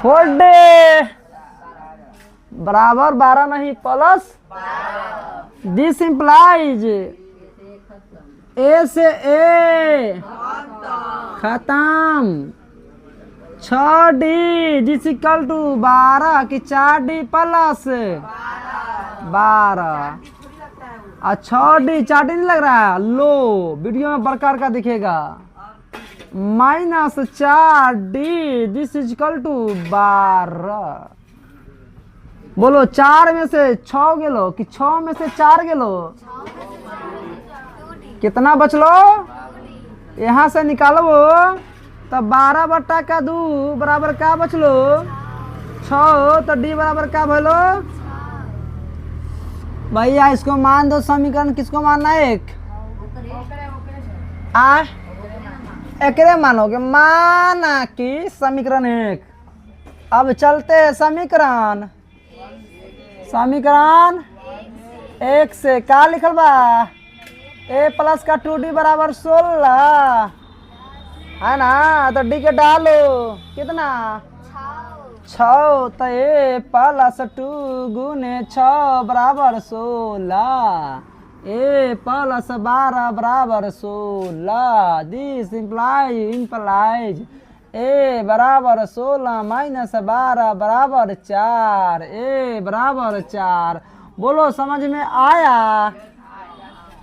4D, बराबर 12 नहीं प्लस दिस इम्प्लाइज ए से ए खत्म 6D जिस इक्वल टू 12 की 4D प्लस 12 और 6D 4D नहीं लग रहा है। लो वीडियो में प्रकार का दिखेगा -4D this is equal to 12। बोलो 4 में से 6 गेलो कि 6 में से 4 गेलो? कितना बचलो? यहाँ से निकालो तब 12/2 बराबर का बचलो 6। तो D बराबर का भलो भैया? इसको मान दो। समीकरण किसको मानना है? एक एकरे मानोगे, माना कि समीकरण 1। अब चलते हैं समीकरण 1 से का लिखल बा? a प्लस का 2D बराबर 16 है ना। तो D के डालो कितना 6। तो a प्लस 2 गुने 6 बराबर 16। a प्लस 12 बराबर 16। दिस इम्प्लाइज a बराबर 16 माइनस 12 बराबर 4। a बराबर 4। बोलो समझ में आया?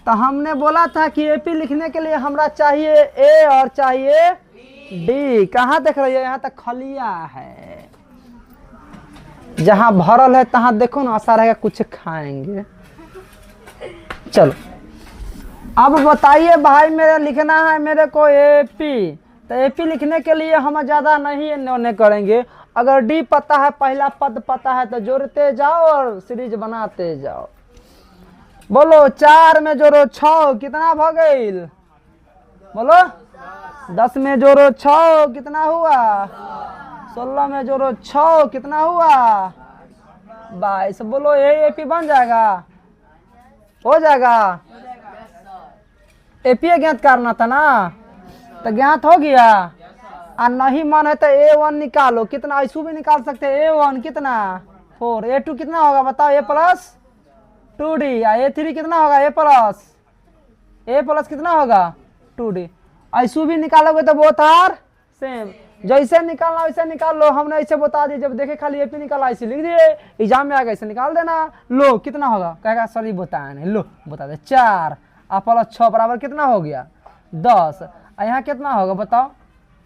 तो हमने बोला था कि एपी लिखने के लिए हमरा चाहिए ए और चाहिए डी। कहाँ देख रही है? यहाँ तक खलिया है, जहाँ भरल है तहाँ देखो ना, आशा रहेगा कुछ खाएंगे। चलो अब बताइए भाई, मेरे लिखना है मेरे को एपी। तो एपी लिखने के लिए हम ज़्यादा नहीं इन्होंने करेंगे। अगर डी पता है, पहला पद पता है, तो जोड़ते जाओ और सीरीज बनाते जाओ। बोलो 4 में जोड़ो 6 कितना भ गईल? बोलो 10 में जोड़ो 6 कितना हुआ? 16 में जोड़ो 6 कितना हुआ? 22। बोलो ये एपी बन जाएगा? हो जाएगा? एपी ज्ञात करना था ना, तो ज्ञात हो गया। और नहीं मन है तो A1 निकालो। कितना? ऐसू भी निकाल सकते हैं। A1 कितना 4, A2 कितना होगा बताओ? A plus 2D। A3 कितना होगा? A प्लस कितना होगा? 2D। ऐसू भी निकालोगे तो बोथ आर सेम। जैसे निकालना वैसे निकाल लो। हमने ऐसे बता दिए, जब देखे खाली एपी निकाला ऐसे लिख दिए, एग्जाम में आ गया ऐसे निकाल देना। लो कितना होगा? कहेगा सॉरी बताया नहीं। लो बता दे 4 और प्लस 6 बराबर कितना हो गया? 10। यहाँ कितना होगा बताओ?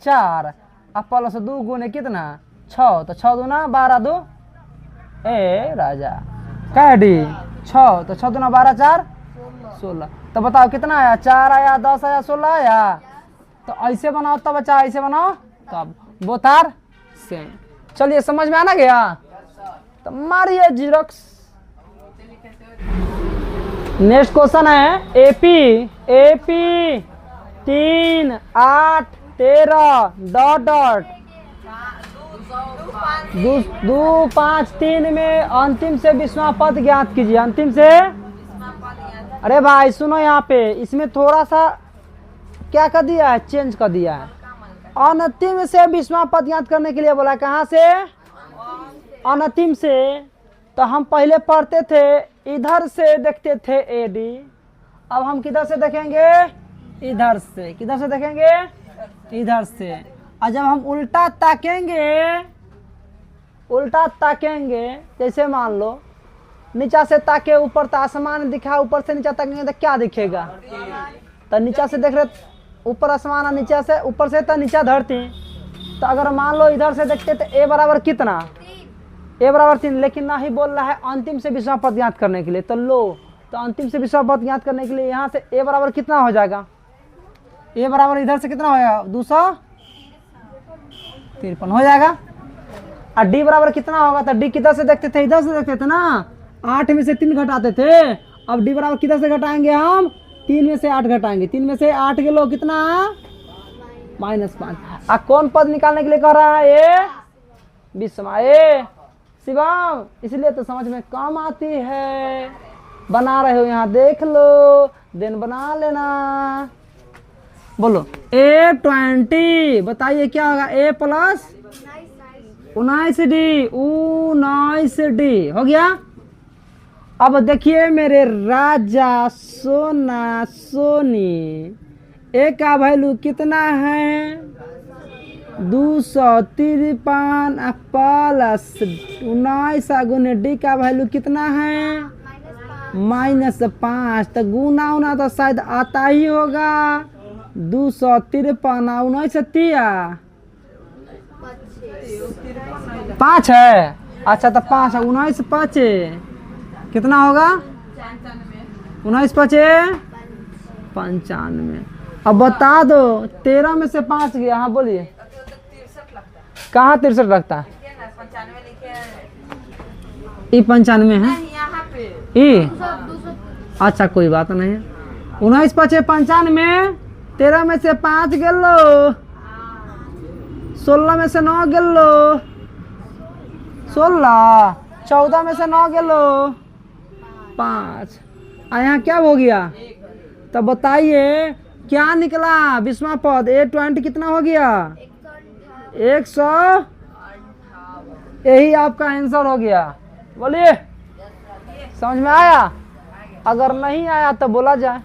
4 और प्लस 2 गुने कितना? 6। तो 6 दूना 12 2 ए राजा कह डी 6। तो 6 दूना 12 4 16। तो बताओ कितना आया? 4 आया, 10 आया, 16 आया। तो ऐसे बनाओ तब बच्चा, ऐसे बनाओ तब बोतार सेम। चलिए समझ में आना गया? तो मारिए जीरोक्स। नेक्स्ट क्वेश्चन है एपी 3 8 13 ... 2 5 3 में अंतिम से 20वां पद ज्ञात कीजिए। अंतिम से, अरे भाई सुनो, यहाँ पे इसमें थोड़ा सा क्या कर दिया है? चेंज कर दिया है। अंतिम से 20वां पद ज्ञात करने के लिए बोला। कहाँ से? अंतिम से। तो हम पहले पढ़ते थे इधर से देखते थे एडी। अब हम किधर से देखेंगे? इधर से। किधर से देखेंगे? इधर से। और जब हम उल्टा ताकेंगे, जैसे मान लो नीचा से ताके ऊपर तो आसमान दिखा, ऊपर से नीचा ताकेंगे तो क्या दिखेगा? तो नीचा से देख रहे ऊपर आसमान और नीचा से, ऊपर से तो नीचा धरती। तो अगर मान लो इधर से देखते तो ए बराबर कितना? ए बराबर 3। लेकिन ना ही बोल रहा है अंतिम से 20वां पद ज्ञात करने के लिए। तो लो, तो अंतिम से 20वां पद ज्ञात करने के लिए यहाँ से ए बराबर कितना हो जाएगा? ए बराबर इधर से कितना हो जाएगा? 253 हो जाएगा। और डी बराबर कितना होगा? तो डी किधर से देखते थे? इधर से देखते थे ना। 8 में से 3 घटाते थे। अब डी बराबर किधर से घटाएंगे हम? 3 में से 8 घटाएंगे। 3 में से 8 के लो कितना? -5। और कौन पद निकालने के लिए कह रहा है? ये 20वां। ए शिवम, इसलिए तो समझ में कम आती है। बना रहे हो यहाँ देख लो, देन बना लेना। बोलो A20 बताइए क्या होगा? A प्लस 19D 19D हो गया। अब देखिए मेरे राजा सोना सोनी, ए का वैल्यू कितना है 253 प्लस 19 गुने डी का वैल्यू कितना है -5। तो गुना उना तो शायद आता ही होगा 253 19 तिया 5 है। अच्छा तो 5 19 5 कितना होगा 19 5 95। अब बता दो 13 में से 5 गया। हाँ बोलिए कहाँ 63 लगता है ई 95 है ई। अच्छा कोई बात नहीं 19 5 95 13 में से 5 गेलो 16 में से 9 गेलो 16 14 में से 9 गेलो 5 यहाँ क्या हो गया। तो बताइए क्या निकला 20वां पद A20 कितना हो गया 100। यही आपका आंसर हो गया। बोलिए समझ में आया। अगर नहीं आया तो बोला जाए।